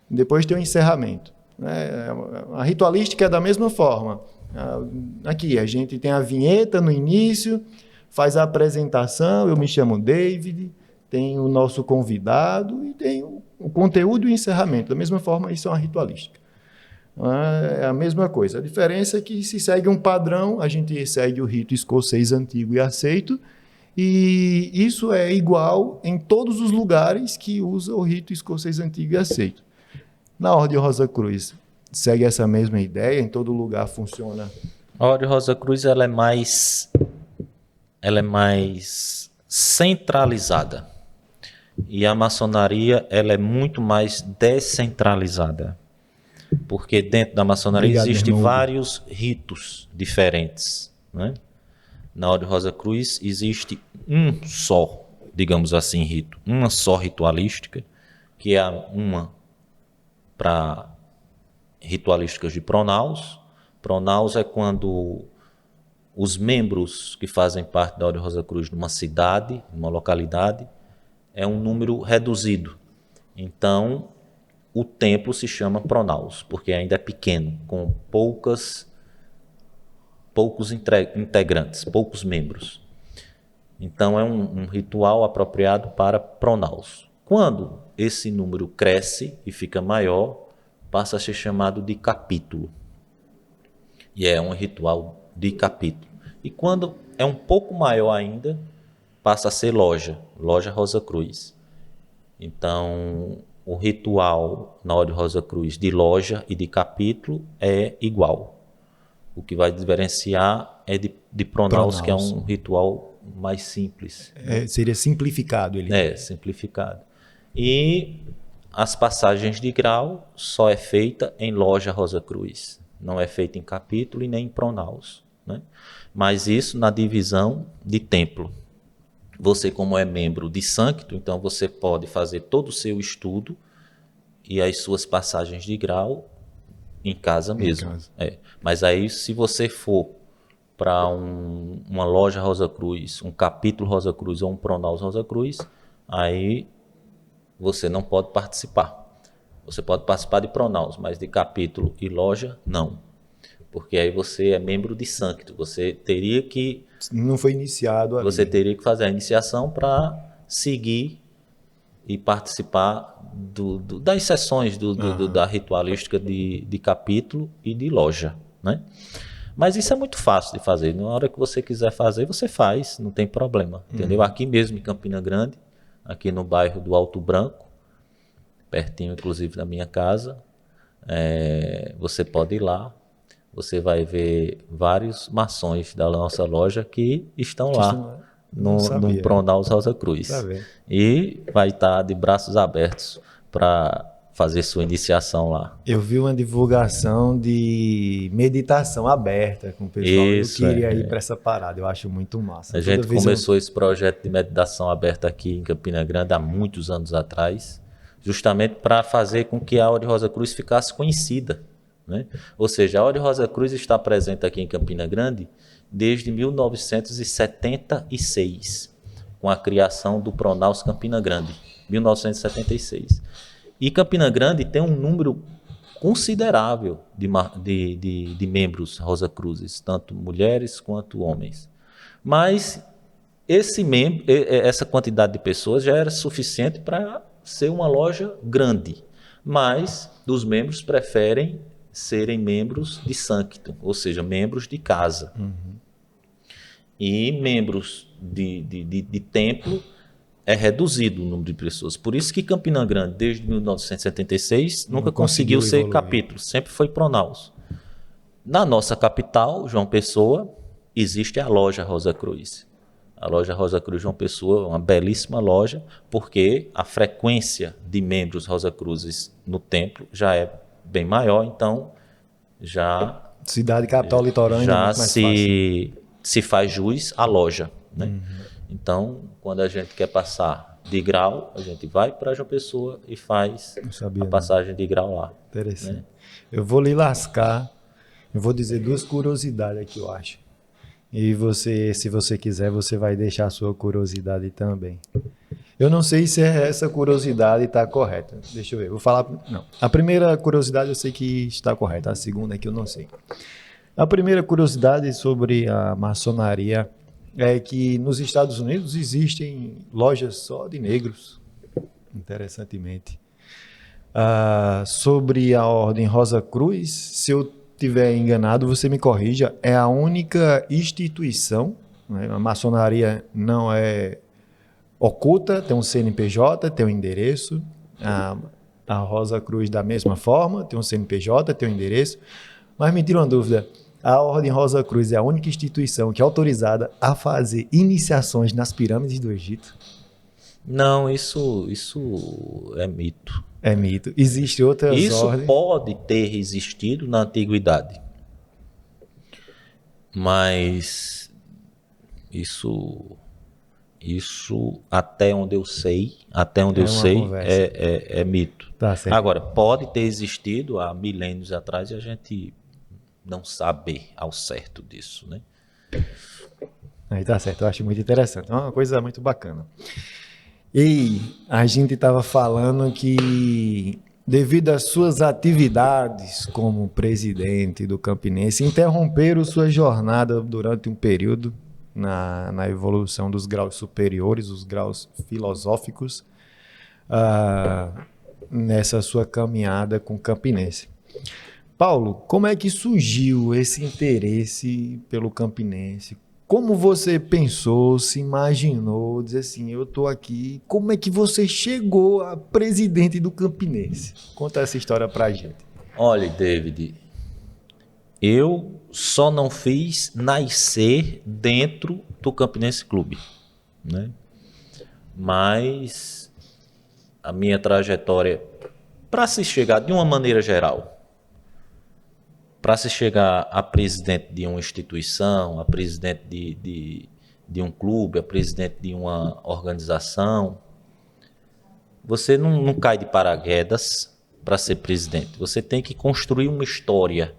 depois tem o encerramento. A ritualística é da mesma forma. Aqui a gente tem a vinheta no início, faz a apresentação, eu me chamo David, tem o nosso convidado e tem o conteúdo e o encerramento. Da mesma forma, isso é uma ritualística. É a mesma coisa. A diferença é que se segue um padrão, a gente segue o rito escocês antigo e aceito, e isso é igual em todos os lugares que usa o rito escocês antigo e aceito. Na Ordem Rosa Cruz, segue essa mesma ideia? Em todo lugar funciona? A Ordem Rosa Cruz ela é mais centralizada. E a maçonaria ela é muito mais descentralizada. Porque dentro da maçonaria existem vários ritos diferentes, né? Na Ordem Rosa Cruz existe um só, digamos assim, rito. Uma só ritualística, que é uma para ritualísticas de pronaus. Pronaus é quando os membros que fazem parte da Ordem Rosa Cruz numa cidade, numa localidade, é um número reduzido. Então, o templo se chama pronaus, porque ainda é pequeno, com poucos integrantes, poucos membros. Então, é um ritual apropriado para pronaus. Quando esse número cresce e fica maior, passa a ser chamado de capítulo. E é um ritual de capítulo. E quando é um pouco maior ainda, passa a ser loja Rosa Cruz. Então, o ritual na Ordem Rosa Cruz de loja e de capítulo é igual. O que vai diferenciar é de pronaos, que é um ritual mais simples. Seria simplificado ele. Simplificado. E as passagens de grau só é feita em loja Rosa Cruz. Não é feita em capítulo e nem em pronaos, né? Mas isso na divisão de templo. Você, como é membro de Sancto, então você pode fazer todo o seu estudo e as suas passagens de grau em casa mesmo. Mas aí, se você for para uma loja Rosa Cruz, um capítulo Rosa Cruz ou um pronaus Rosa Cruz, aí você não pode participar. Você pode participar de pronaus, mas de capítulo e loja, não. Porque aí você é membro de Sancto. Você teria que... Não foi iniciado ali. Você teria que fazer a iniciação para seguir e participar das sessões da ritualística de capítulo e de loja, né? Mas isso é muito fácil de fazer. Na hora que você quiser fazer, você faz, não tem problema, entendeu? Aqui mesmo em Campina Grande, aqui no bairro do Alto Branco, pertinho inclusive da minha casa, você pode ir lá, você vai ver vários maçons da nossa loja que estão lá no Pronaus Rosa Cruz. E vai estar de braços abertos para fazer sua iniciação lá. Eu vi uma divulgação de meditação aberta com o pessoal. Eu queria ir para essa parada, eu acho muito massa. A gente começou esse projeto de meditação aberta aqui em Campina Grande há muitos anos atrás, justamente para fazer com que a Ordem Rosa Cruz ficasse conhecida, né? Ou seja, a Ordem Rosa Cruz está presente aqui em Campina Grande desde 1976, com a criação do Pronaus Campina Grande, 1976. E Campina Grande tem um número considerável de membros Rosa Cruzes, tanto mulheres quanto homens. Mas essa quantidade de pessoas já era suficiente para ser uma loja grande. Mas os membros preferem serem membros de Sancto, ou seja, membros de casa. E membros de templo é reduzido o número de pessoas. Por isso que Campina Grande, desde 1976, nunca conseguiu ser evoluir. Capítulo, sempre foi pronaus. Na nossa capital, João Pessoa, existe a loja Rosa Cruz. A loja Rosa Cruz João Pessoa é uma belíssima loja, porque a frequência de membros Rosa Cruzes no templo já é bem maior, então já... Cidade, capital, litorânea, já é muito mais fácil. Se faz jus à loja, né? Então, quando a gente quer passar de grau, a gente vai para João Pessoa e faz a passagem de grau lá. Interessante. Né? Eu vou lhe lascar, eu vou dizer duas curiosidades aqui, eu acho. E você, se você quiser, você vai deixar a sua curiosidade também. Eu não sei se essa curiosidade está correta. Deixa eu ver, vou falar... Não. A primeira curiosidade eu sei que está correta, a segunda é que eu não sei. A primeira curiosidade sobre a maçonaria é que nos Estados Unidos existem lojas só de negros, interessantemente. Sobre a Ordem Rosa Cruz, se eu estiver enganado, você me corrija, é a única instituição, né? A maçonaria não é oculta, tem um CNPJ, tem um endereço, a Rosa Cruz da mesma forma, tem um CNPJ, tem um endereço, mas me tira uma dúvida, a Ordem Rosa Cruz é a única instituição que é autorizada a fazer iniciações nas pirâmides do Egito? Não, isso é mito. É mito. Existem outras ordens? Isso pode ter existido na antiguidade. Mas isso até onde eu sei, é mito. Tá certo. Agora, pode ter existido há milênios atrás e a gente não sabe ao certo disso, né? Aí tá certo, eu acho muito interessante. É uma coisa muito bacana. E a gente estava falando que, devido às suas atividades como presidente do Campinense, interromperam sua jornada durante um período na evolução dos graus superiores, os graus filosóficos, nessa sua caminhada com o Campinense. Paulo, como é que surgiu esse interesse pelo Campinense? Como você pensou, se imaginou, dizer assim, eu estou aqui, como é que você chegou a presidente do Campinense? Conta essa história pra gente. Olha, David, eu só não fiz nascer dentro do Campinense Clube, né? Mas a minha trajetória, para se chegar de uma maneira geral, para se chegar a presidente de uma instituição, a presidente de um clube, a presidente de uma organização, você não cai de paraquedas para ser presidente. Você tem que construir uma história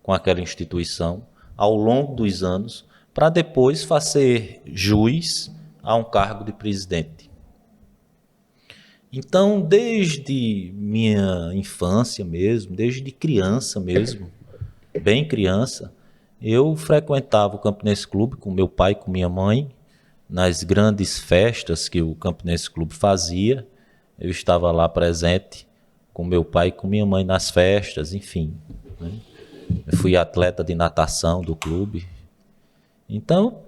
com aquela instituição ao longo dos anos para depois fazer jus a um cargo de presidente. Então, desde minha infância mesmo, desde criança mesmo, bem criança, eu frequentava o Campinense Clube com meu pai e com minha mãe, nas grandes festas que o Campinense Clube fazia. Eu estava lá presente com meu pai e com minha mãe nas festas, enfim, né? Eu fui atleta de natação do clube. Então,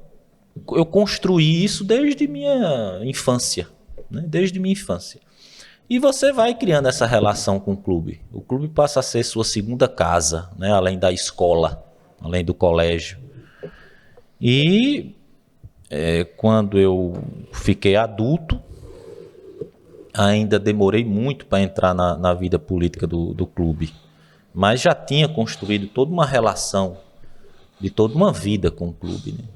eu construí isso desde minha infância, né? Desde minha infância. E você vai criando essa relação com o clube. O clube passa a ser sua segunda casa, né? Além da escola, além do colégio. E quando eu fiquei adulto, ainda demorei muito para entrar na vida política do clube. Mas já tinha construído toda uma relação de toda uma vida com o clube, né?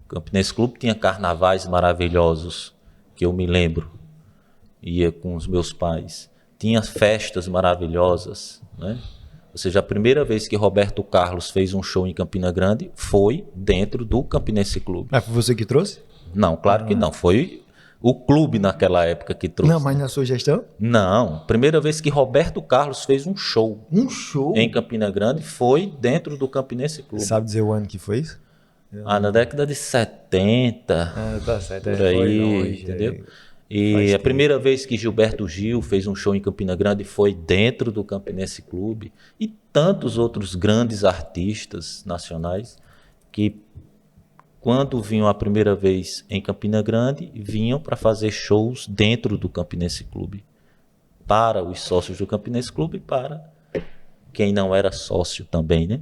O Campinense Clube tinha carnavais maravilhosos, que eu me lembro. Ia com os meus pais. Tinha festas maravilhosas, né? Ou seja, a primeira vez que Roberto Carlos fez um show em Campina Grande foi dentro do Campinense Clube. Ah, foi você que trouxe? Não, claro que não. Foi o clube naquela época que trouxe. Não, mas na sua gestão? Não. Primeira vez que Roberto Carlos fez um show. Um show? Em Campina Grande foi dentro do Campinense Clube. Sabe dizer o ano que foi isso? Na década de 70. Tá certo. Por aí, foi longe, entendeu? E a primeira vez que Gilberto Gil fez um show em Campina Grande foi dentro do Campinense Clube. E tantos outros grandes artistas nacionais que, quando vinham a primeira vez em Campina Grande, vinham para fazer shows dentro do Campinense Clube. Para os sócios do Campinense Clube e para quem não era sócio também, né?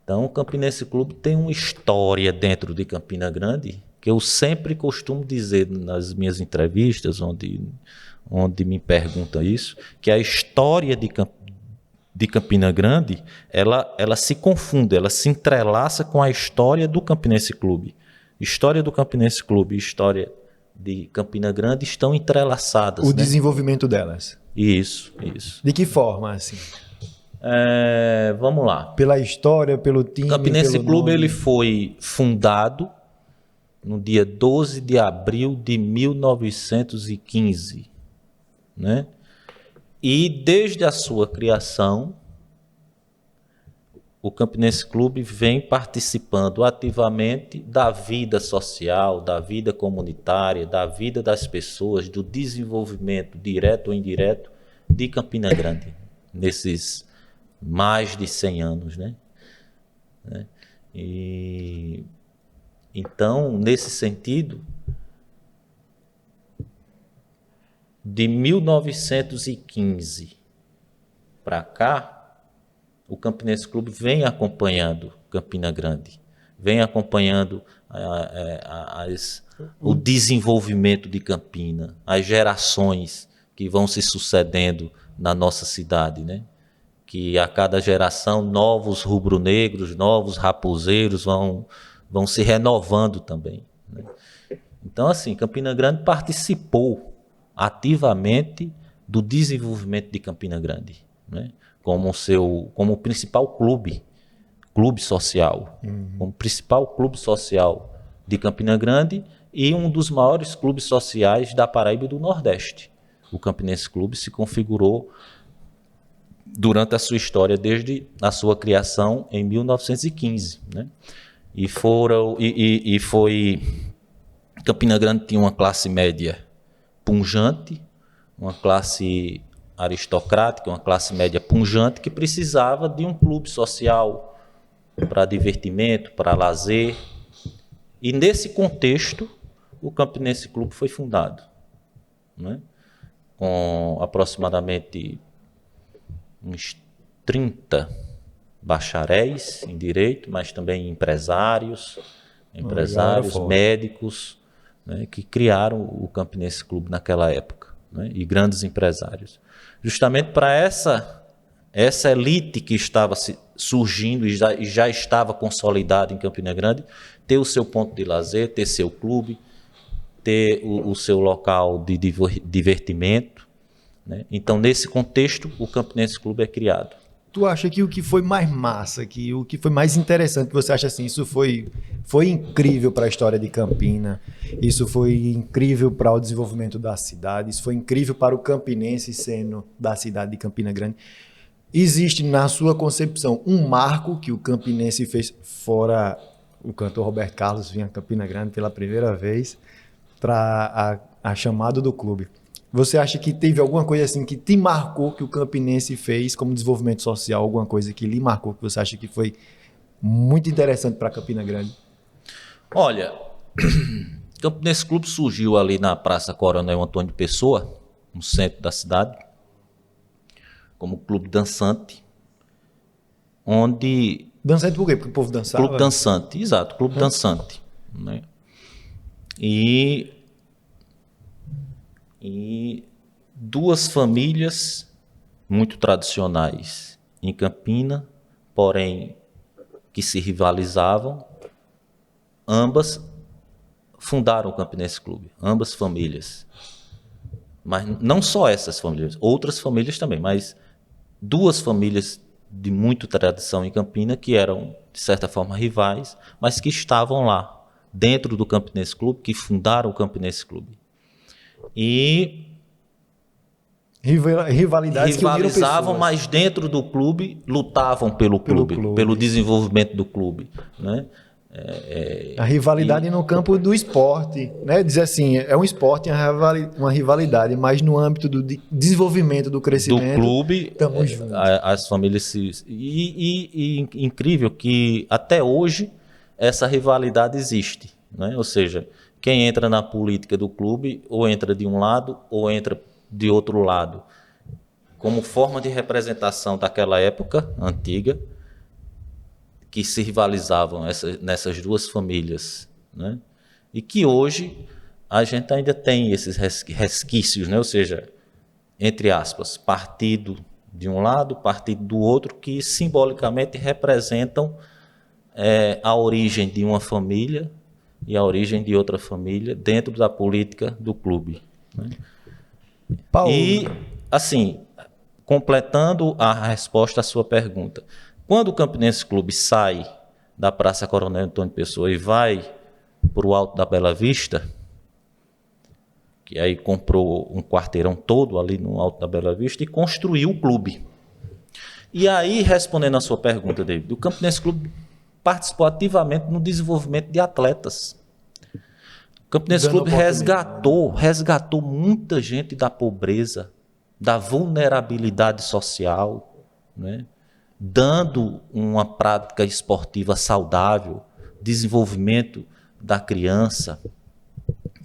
Então, o Campinense Clube tem uma história dentro de Campina Grande que eu sempre costumo dizer nas minhas entrevistas, onde me perguntam isso, que a história de Campina Grande, ela se confunde, ela se entrelaça com a história do Campinense Clube. História do Campinense Clube e história de Campina Grande estão entrelaçadas. O desenvolvimento delas. Isso. De que forma, assim? Vamos lá. Pela história, pelo time, O Campinense pelo Clube nome. ele foi fundado no dia 12 de abril de 1915, né? E desde a sua criação, o Campinense Clube vem participando ativamente da vida social, da vida comunitária, da vida das pessoas, do desenvolvimento direto ou indireto de Campina Grande, nesses mais de 100 anos, né? E então, nesse sentido, de 1915 para cá, o Campinense Clube vem acompanhando Campina Grande, vem acompanhando o desenvolvimento de Campina, as gerações que vão se sucedendo na nossa cidade, né? Que a cada geração novos rubro-negros, novos raposeiros vão se renovando também, né? Então, assim, Campina Grande participou ativamente do desenvolvimento de Campina Grande, né? Como principal clube social, como principal clube social de Campina Grande e um dos maiores clubes sociais da Paraíba e do Nordeste. O Campinense Clube se configurou durante a sua história, desde a sua criação em 1915, né? Campina Grande tinha uma classe média punjante, uma classe aristocrática, uma classe média punjante que precisava de um clube social para divertimento, para lazer. E nesse contexto, o Campinense Clube foi fundado, né? Com aproximadamente uns 30 bacharéis em direito, mas também empresários, Fora. médicos, né, que criaram o Campinense Clube naquela época, né, e grandes empresários. Justamente para essa elite que estava surgindo e já estava consolidada em Campina Grande, ter o seu ponto de lazer, ter seu clube, ter o seu local de divertimento, né? Então, nesse contexto, o Campinense Clube é criado. Tu acha que o que foi mais massa, que o que foi mais interessante, você acha assim, isso foi incrível para a história de Campina, isso foi incrível para o desenvolvimento da cidade, isso foi incrível para o campinense sendo da cidade de Campina Grande. Existe, na sua concepção, um marco que o campinense fez, fora o cantor Roberto Carlos vinha a Campina Grande pela primeira vez para a chamada do clube. Você acha que teve alguma coisa assim que te marcou que o campinense fez como desenvolvimento social, alguma coisa que lhe marcou, que você acha que foi muito interessante para Campina Grande? Olha, o Campinense Clube surgiu ali na Praça Coronel Antônio Pessoa, no centro da cidade, como clube dançante, onde... Dançante por quê? Porque o povo dançava? Clube dançante, exato, clube dançante, né? E duas famílias muito tradicionais em Campina, porém que se rivalizavam, ambas fundaram o Campinense Clube, ambas famílias. Mas não só essas famílias, outras famílias também, mas duas famílias de muita tradição em Campina que eram, de certa forma, rivais, mas que estavam lá, dentro do Campinense Clube, que fundaram o Campinense Clube. E rivalidades que uniram rivalizavam, pessoas. mas dentro do clube lutavam pelo clube, pelo desenvolvimento do clube, né? A rivalidade no campo do esporte, né? Dizer assim, é um esporte, uma rivalidade, mas no âmbito do desenvolvimento, do crescimento, do clube, estamos juntos. as famílias incrível que até hoje essa rivalidade existe, né? Ou seja, quem entra na política do clube ou entra de um lado ou entra de outro lado, como forma de representação daquela época antiga, que se rivalizavam nessas duas famílias, né? E que hoje a gente ainda tem esses resquícios, né? Ou seja, entre aspas, partido de um lado, partido do outro, que simbolicamente representam a origem de uma família e a origem de outra família dentro da política do clube, né? Paulo. E, assim, completando a resposta à sua pergunta, quando o Campinense Clube sai da Praça Coronel Antônio Pessoa e vai para o Alto da Bela Vista, que aí comprou um quarteirão todo ali no Alto da Bela Vista e construiu o clube. E aí, respondendo a sua pergunta, David, o Campinense Clube participou ativamente no desenvolvimento de atletas. O Campinense Clube resgatou muita gente da pobreza, da vulnerabilidade social, né? Dando uma prática esportiva saudável, desenvolvimento da criança,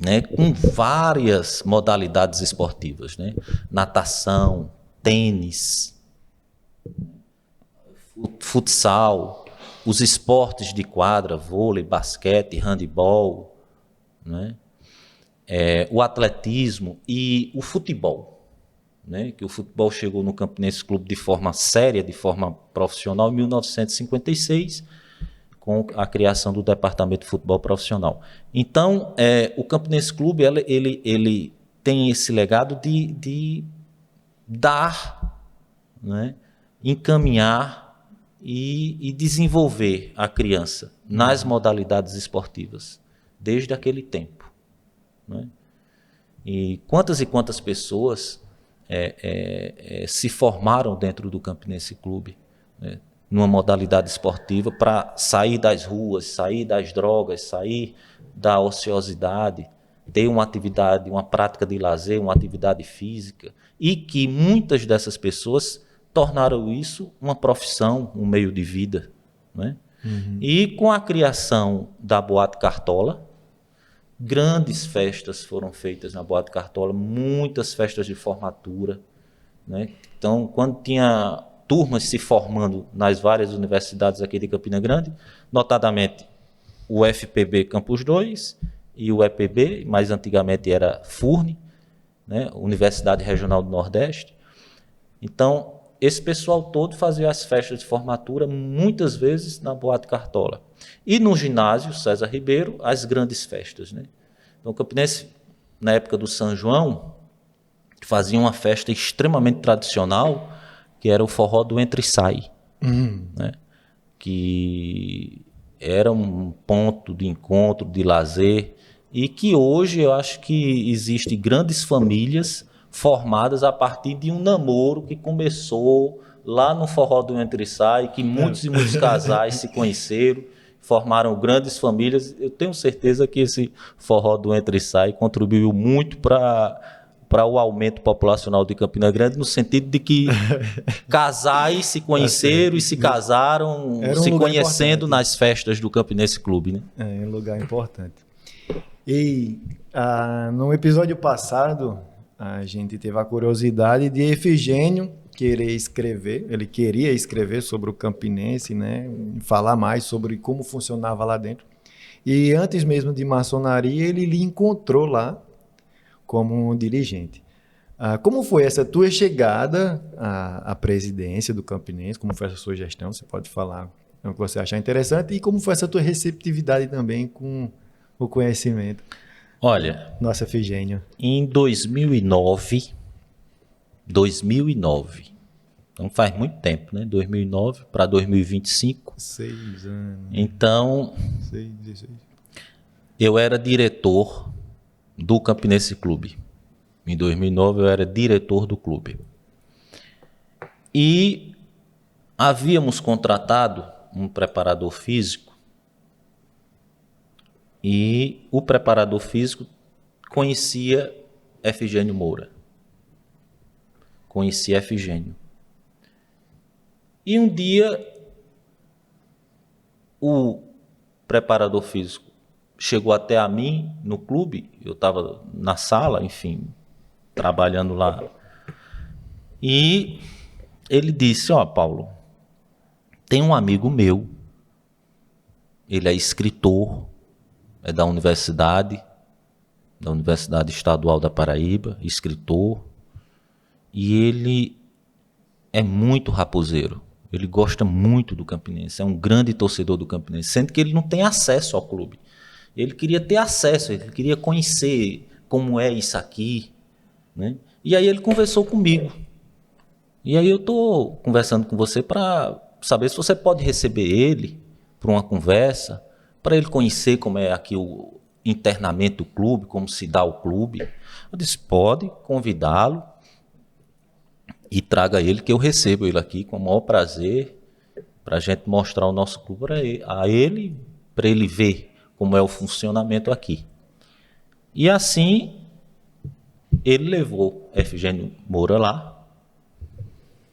né? Com várias modalidades esportivas, né? Natação, tênis, futsal, os esportes de quadra, vôlei, basquete, handebol, né? O atletismo e o futebol, né? Que o futebol chegou no Campinense Clube de forma séria, de forma profissional, em 1956, com a criação do Departamento de Futebol Profissional. Então, o Campinense Clube ele tem esse legado de dar, né? Encaminhar e desenvolver a criança nas modalidades esportivas, desde aquele tempo, né? E quantas pessoas se formaram dentro do Campinense Clube, né, numa modalidade esportiva para sair das ruas, sair das drogas, sair da ociosidade, ter uma atividade, uma prática de lazer, uma atividade física, e que muitas dessas pessoas tornaram isso uma profissão, um meio de vida, né? E com a criação da Boate Cartola, grandes festas foram feitas na Boate Cartola, muitas festas de formatura, né? Então, quando tinha turmas se formando nas várias universidades aqui de Campina Grande, notadamente o FPB Campus 2 e o EPB, mais antigamente era FURN, né, Universidade Regional do Nordeste. Então, esse pessoal todo fazia as festas de formatura, muitas vezes na Boate Cartola. E no ginásio César Ribeiro, as grandes festas, né? Então, o Campinense, na época do São João, fazia uma festa extremamente tradicional, que era o forró do Entra e Sai, né? Que era um ponto de encontro, de lazer, e que hoje eu acho que existem grandes famílias formadas a partir de um namoro que começou lá no forró do Entra e Sai, que muitos e muitos casais se conheceram, formaram grandes famílias. Eu tenho certeza que esse forró do Entra e Sai contribuiu muito para o aumento populacional de Campina Grande, no sentido de que casais se conheceram e se casaram, se conhecendo nas festas do Campinense Clube, né? É um lugar importante. E no episódio passado, a gente teve a curiosidade de Efigênio querer escrever, ele queria escrever sobre o Campinense, né? Falar mais sobre como funcionava lá dentro. E antes mesmo de maçonaria, ele lhe encontrou lá como um dirigente. Como foi essa tua chegada à presidência do Campinense? Como foi essa sua gestão? Você pode falar o que você achar interessante. E como foi essa tua receptividade também com o conhecimento? Olha, Nossa, Efigênio. Em 2009, então faz muito tempo, né? 2009 para 2025. 6 anos. Então, 16. Eu era diretor do Campinense Clube. Em 2009 eu era diretor do clube. E havíamos contratado um preparador físico, e o preparador físico conhecia Efigênio Moura. Conhecia Efigênio. E um dia o preparador físico chegou até a mim no clube, eu estava na sala, enfim, trabalhando lá. E ele disse: ó, Paulo, tem um amigo meu, ele é escritor, é da Universidade Estadual da Paraíba, escritor, e ele é muito raposeiro, ele gosta muito do Campinense, é um grande torcedor do Campinense, sendo que ele não tem acesso ao clube. Ele queria ter acesso, ele queria conhecer como é isso aqui, né? E aí ele conversou comigo. E aí eu estou conversando com você para saber se você pode receber ele para uma conversa, para ele conhecer como é aqui internamente o clube, como se dá o clube. Eu disse: pode convidá-lo e traga ele, que eu recebo ele aqui com o maior prazer, para a gente mostrar o nosso clube a ele, para ele ver como é o funcionamento aqui. E assim ele levou Efigênio Moura lá.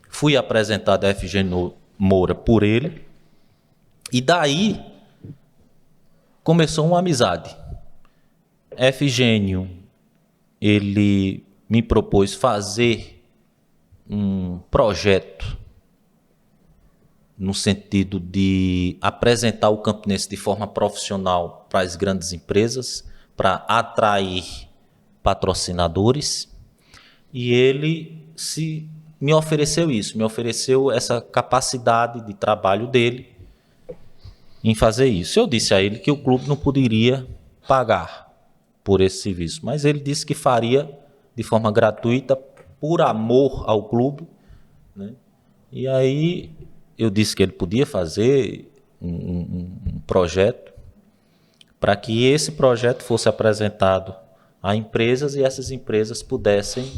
Fui apresentado a Efigênio Moura por ele. E daí começou uma amizade. Efigênio, ele me propôs fazer um projeto no sentido de apresentar o Campinense de forma profissional para as grandes empresas, para atrair patrocinadores, e ele me ofereceu isso, me ofereceu essa capacidade de trabalho dele em fazer isso. Eu disse a ele que o clube não poderia pagar por esse serviço, mas ele disse que faria de forma gratuita, por amor ao clube, né? E aí eu disse que ele podia fazer um projeto para que esse projeto fosse apresentado a empresas e essas empresas pudessem,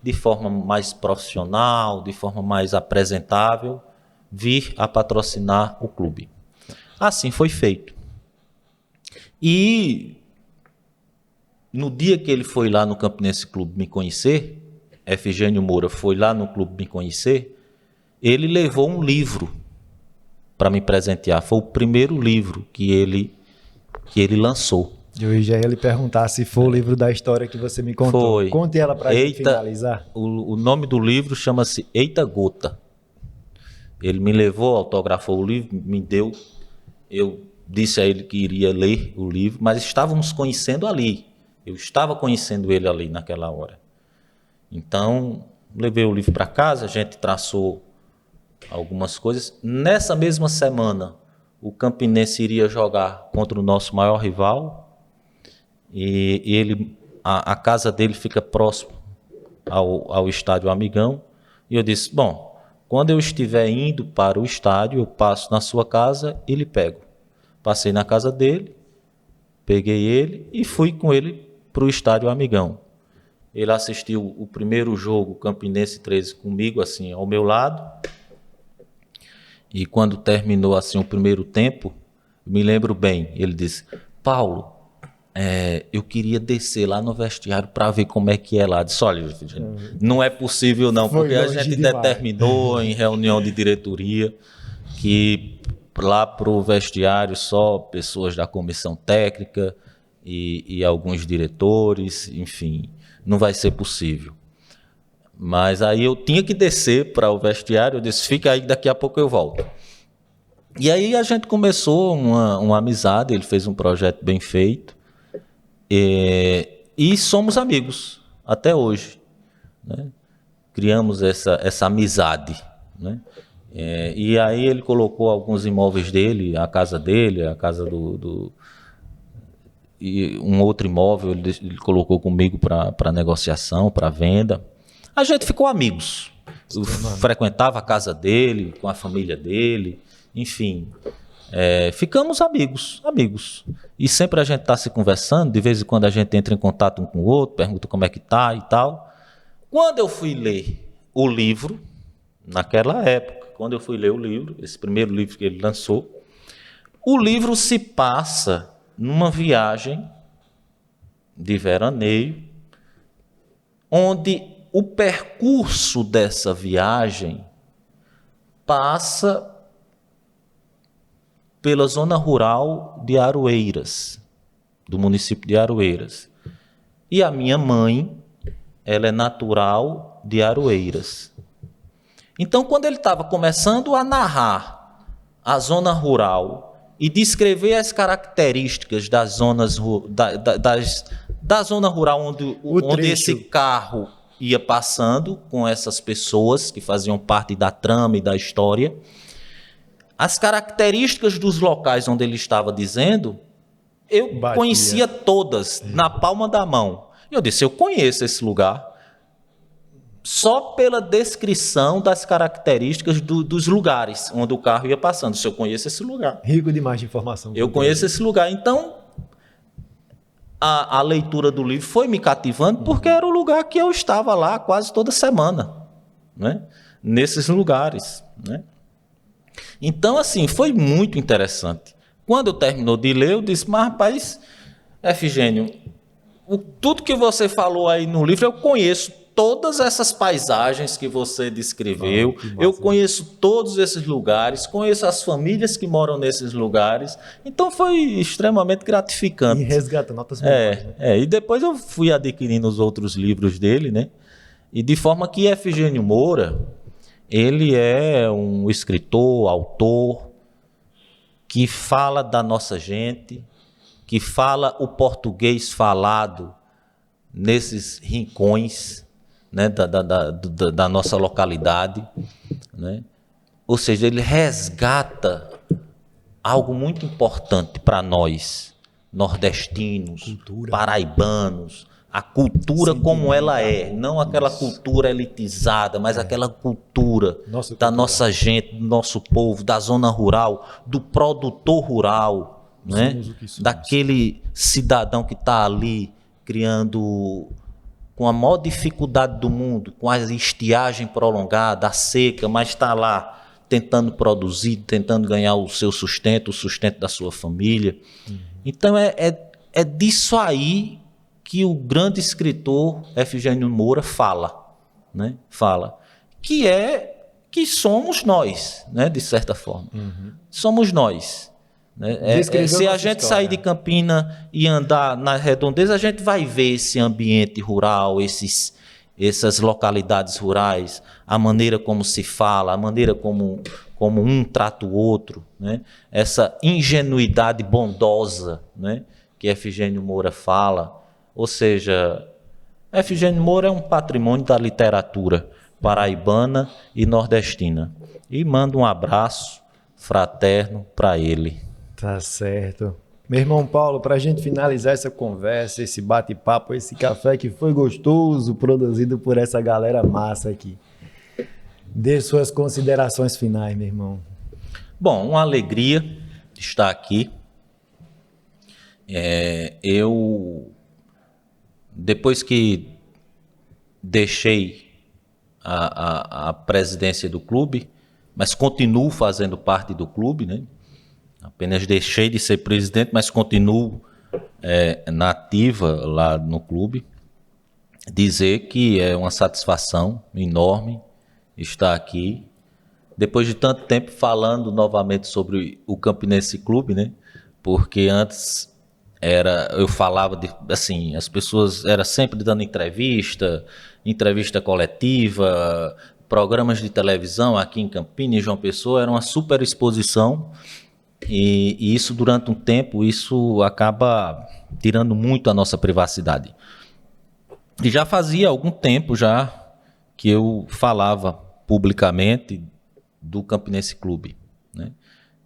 de forma mais profissional, de forma mais apresentável, vir a patrocinar o clube. Assim foi feito. E no dia que ele foi lá no Campinense Clube me conhecer, Efigênio Moura foi lá no clube me conhecer, ele levou um livro para me presentear. Foi o primeiro livro que ele lançou. Eu já ia lhe perguntar se foi o livro da história que você me contou. Foi. Conte ela para a gente finalizar. O nome do livro chama-se Eita Gota. Ele me levou, autografou o livro, me deu. Eu disse a ele que iria ler o livro, mas estávamos conhecendo ali. Eu estava conhecendo ele ali naquela hora. Então, levei o livro para casa, a gente traçou algumas coisas. Nessa mesma semana, o Campinense iria jogar contra o nosso maior rival. E a casa dele fica próximo ao estádio Amigão. E eu disse, bom, quando eu estiver indo para o estádio, eu passo na sua casa e lhe pego. Passei na casa dele, peguei ele e fui com ele para o estádio Amigão. Ele assistiu o primeiro jogo, Campinense 13, comigo, assim, ao meu lado. E quando terminou, assim, o primeiro tempo, me lembro bem, ele disse, Paulo, eu queria descer lá no vestiário para ver como é que é lá. Eu disse, olha, não é possível não, porque a gente determinou em reunião de diretoria que lá para o vestiário só pessoas da comissão técnica e alguns diretores, enfim, não vai ser possível. Mas aí eu tinha que descer para o vestiário, eu disse, fica aí, daqui a pouco eu volto. E aí a gente começou uma amizade, ele fez um projeto bem feito, e somos amigos até hoje, né? Criamos essa amizade, né? E aí ele colocou alguns imóveis dele, a casa e um outro imóvel ele colocou comigo para negociação, para venda. A gente ficou amigos. Eu frequentava a casa dele, com a família dele, enfim. Ficamos amigos. E sempre a gente está se conversando, de vez em quando a gente entra em contato um com o outro, pergunta como é que tá e tal. Quando eu fui ler o livro, naquela época, quando eu fui ler o livro, esse primeiro livro que ele lançou, o livro se passa numa viagem de veraneio, onde o percurso dessa viagem passa pela zona rural de Aroeiras, do município de Aroeiras. E a minha mãe, ela é natural de Aroeiras. Então, quando ele estava começando a narrar a zona rural e descrever as características das zonas da zona rural onde esse carro ia passando com essas pessoas que faziam parte da trama e da história, as características dos locais onde ele estava dizendo, eu conhecia todas na palma da mão. Eu disse, eu conheço esse lugar só pela descrição das características dos lugares onde o carro ia passando. Se eu conheço esse lugar. Rico demais de informação. Eu conheço esse lugar. Então, a leitura do livro foi me cativando porque era o lugar que eu estava lá quase toda semana, né? Nesses lugares, né? Então, assim, foi muito interessante. Quando eu terminou de ler, eu disse, mas rapaz, Efigênio, tudo que você falou aí no livro, eu conheço todas essas paisagens que você descreveu, eu conheço todos esses lugares, conheço as famílias que moram nesses lugares, então foi extremamente gratificante. E resgata notas memórias, né? E depois eu fui adquirindo os outros livros dele, né? E de forma que Efigênio Moura, ele é um escritor, autor, que fala da nossa gente, que fala o português falado nesses rincões, né, da nossa localidade, né? Ou seja, ele resgata algo muito importante para nós, nordestinos, paraibanos, a cultura como ela é, não aquela cultura elitizada, mas aquela cultura da nossa gente, do nosso povo, da zona rural, do produtor rural, né? Daquele cidadão que está ali criando com a maior dificuldade do mundo, com a estiagem prolongada, a seca, mas está lá tentando produzir, tentando ganhar o seu sustento, o sustento da sua família. Então é disso aí que o grande escritor Efigênio Moura fala, né? Fala que somos nós, né? De certa forma. Somos nós. Se a gente sair de Campina e andar na redondeza, a gente vai ver esse ambiente rural, esses essas localidades rurais, a maneira como se fala, a maneira como um trata o outro, né? Essa ingenuidade bondosa, né, que Efigênio Moura fala. Ou seja, Efigênio Moura é um patrimônio da literatura paraibana e nordestina. E mando um abraço fraterno para ele. Tá certo. Meu irmão Paulo, para a gente finalizar essa conversa, esse bate-papo, esse café que foi gostoso, produzido por essa galera massa aqui. Dê suas considerações finais, meu irmão. Bom, uma alegria estar aqui. Depois que deixei a presidência do clube, mas continuo fazendo parte do clube, né? Apenas deixei de ser presidente, mas continuo na ativa lá no clube. Dizer que é uma satisfação enorme estar aqui, depois de tanto tempo falando novamente sobre o Campinense Clube, né? Porque antes eu falava assim, as pessoas eram sempre dando entrevista coletiva, programas de televisão aqui em Campinas, em João Pessoa, era uma super exposição. E isso, durante um tempo, isso acaba tirando muito a nossa privacidade. E já fazia algum tempo já que eu falava publicamente do Campinense Clube, né?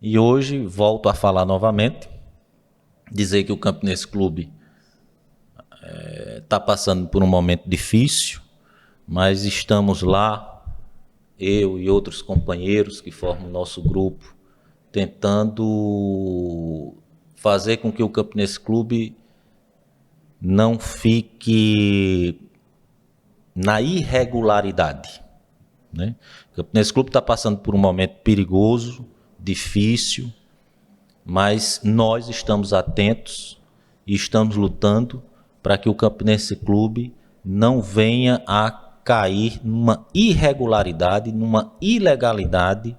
E hoje volto a falar novamente, dizer que o Campinense Clube está passando por um momento difícil, mas estamos lá, eu e outros companheiros que formam o nosso grupo, tentando fazer com que o Campinense Clube não fique na irregularidade, né? O Campinense Clube está passando por um momento perigoso, difícil, mas nós estamos atentos e estamos lutando para que o Campinense Clube não venha a cair numa irregularidade, numa ilegalidade,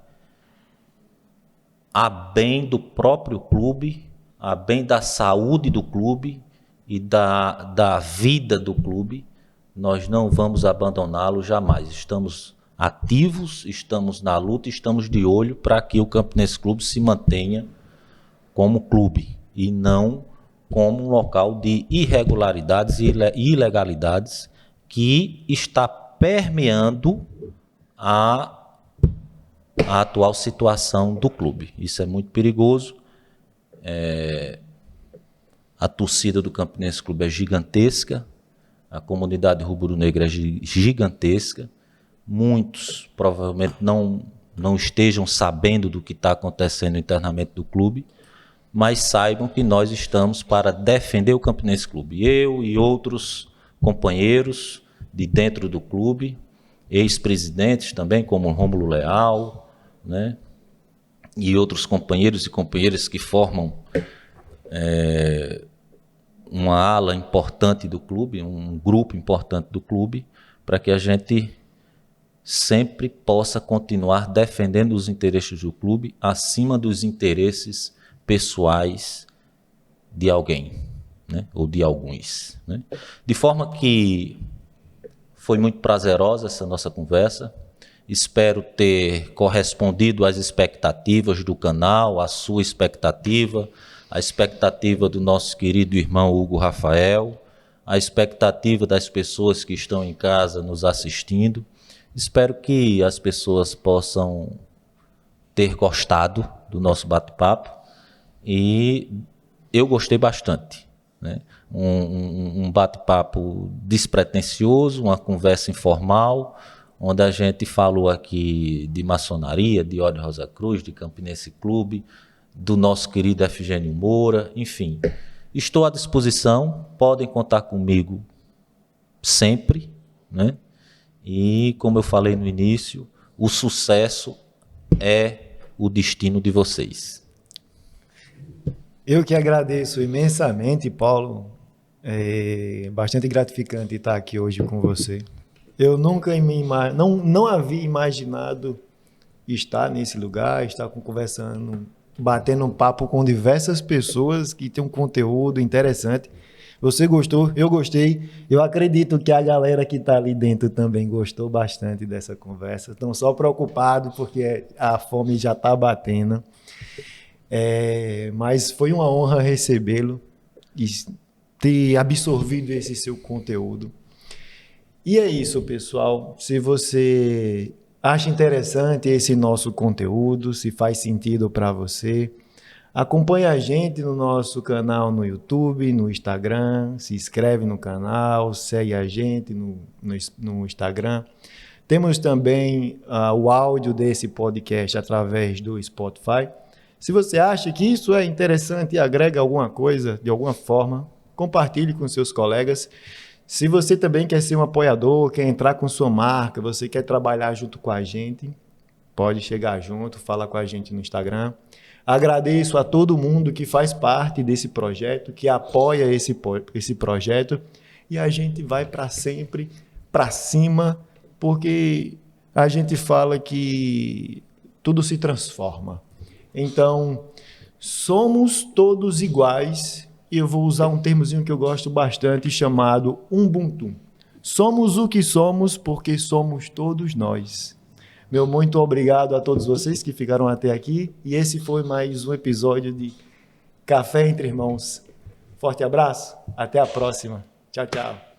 a bem do próprio clube, a bem da saúde do clube e da vida do clube. Nós não vamos abandoná-lo jamais. Estamos ativos, estamos na luta, estamos de olho para que o Campinense Clube se mantenha como clube e não como um local de irregularidades e ilegalidades que está permeando a atual situação do clube. Isso é muito perigoso. A torcida do Campinense Clube é gigantesca, a comunidade rubro-negra é gigantesca. Muitos provavelmente não estejam sabendo do que está acontecendo internamente do clube, mas saibam que nós estamos para defender o Campinense Clube. Eu e outros companheiros de dentro do clube, ex-presidentes também, como Rômulo Leal, né? E outros companheiros e companheiras que formam uma ala importante do clube, um grupo importante do clube, para que a gente sempre possa continuar defendendo os interesses do clube acima dos interesses pessoais de alguém, né? Ou de alguns, né? De forma que foi muito prazerosa essa nossa conversa. Espero ter correspondido às expectativas do canal, à sua expectativa, à expectativa do nosso querido irmão Hugo Rafael, à expectativa das pessoas que estão em casa nos assistindo. Espero que as pessoas possam ter gostado do nosso bate-papo e eu gostei bastante, né? Um bate-papo despretensioso, uma conversa informal, onde a gente falou aqui de maçonaria, de Ordem Rosa Cruz, de Campinense Clube, do nosso querido Efigênio Moura, enfim. Estou à disposição, podem contar comigo sempre, né? E, como eu falei no início, o sucesso é o destino de vocês. Eu que agradeço imensamente, Paulo. É bastante gratificante estar aqui hoje com você. Eu nunca não havia imaginado estar nesse lugar, estar conversando, batendo um papo com diversas pessoas que têm um conteúdo interessante, Você gostou? Eu gostei. Eu acredito que a galera que está ali dentro também gostou bastante dessa conversa. Estão só preocupados porque a fome já está batendo. Mas foi uma honra recebê-lo e ter absorvido esse seu conteúdo. E é isso, pessoal. Se você acha interessante esse nosso conteúdo, se faz sentido para você, acompanhe a gente no nosso canal no YouTube, no Instagram, se inscreve no canal, segue a gente no Instagram. Temos também o áudio desse podcast através do Spotify. Se você acha que isso é interessante e agrega alguma coisa, de alguma forma, compartilhe com seus colegas. Se você também quer ser um apoiador, quer entrar com sua marca, você quer trabalhar junto com a gente, pode chegar junto, fala com a gente no Instagram. Agradeço a todo mundo que faz parte desse projeto, que apoia esse projeto, e a gente vai para sempre, para cima, porque a gente fala que tudo se transforma. Então, somos todos iguais, e eu vou usar um termozinho que eu gosto bastante, chamado Ubuntu. Somos o que somos porque somos todos nós. Meu muito obrigado a todos vocês que ficaram até aqui, e esse foi mais um episódio de Café Entre Irmãos. Forte abraço, até a próxima. Tchau, tchau.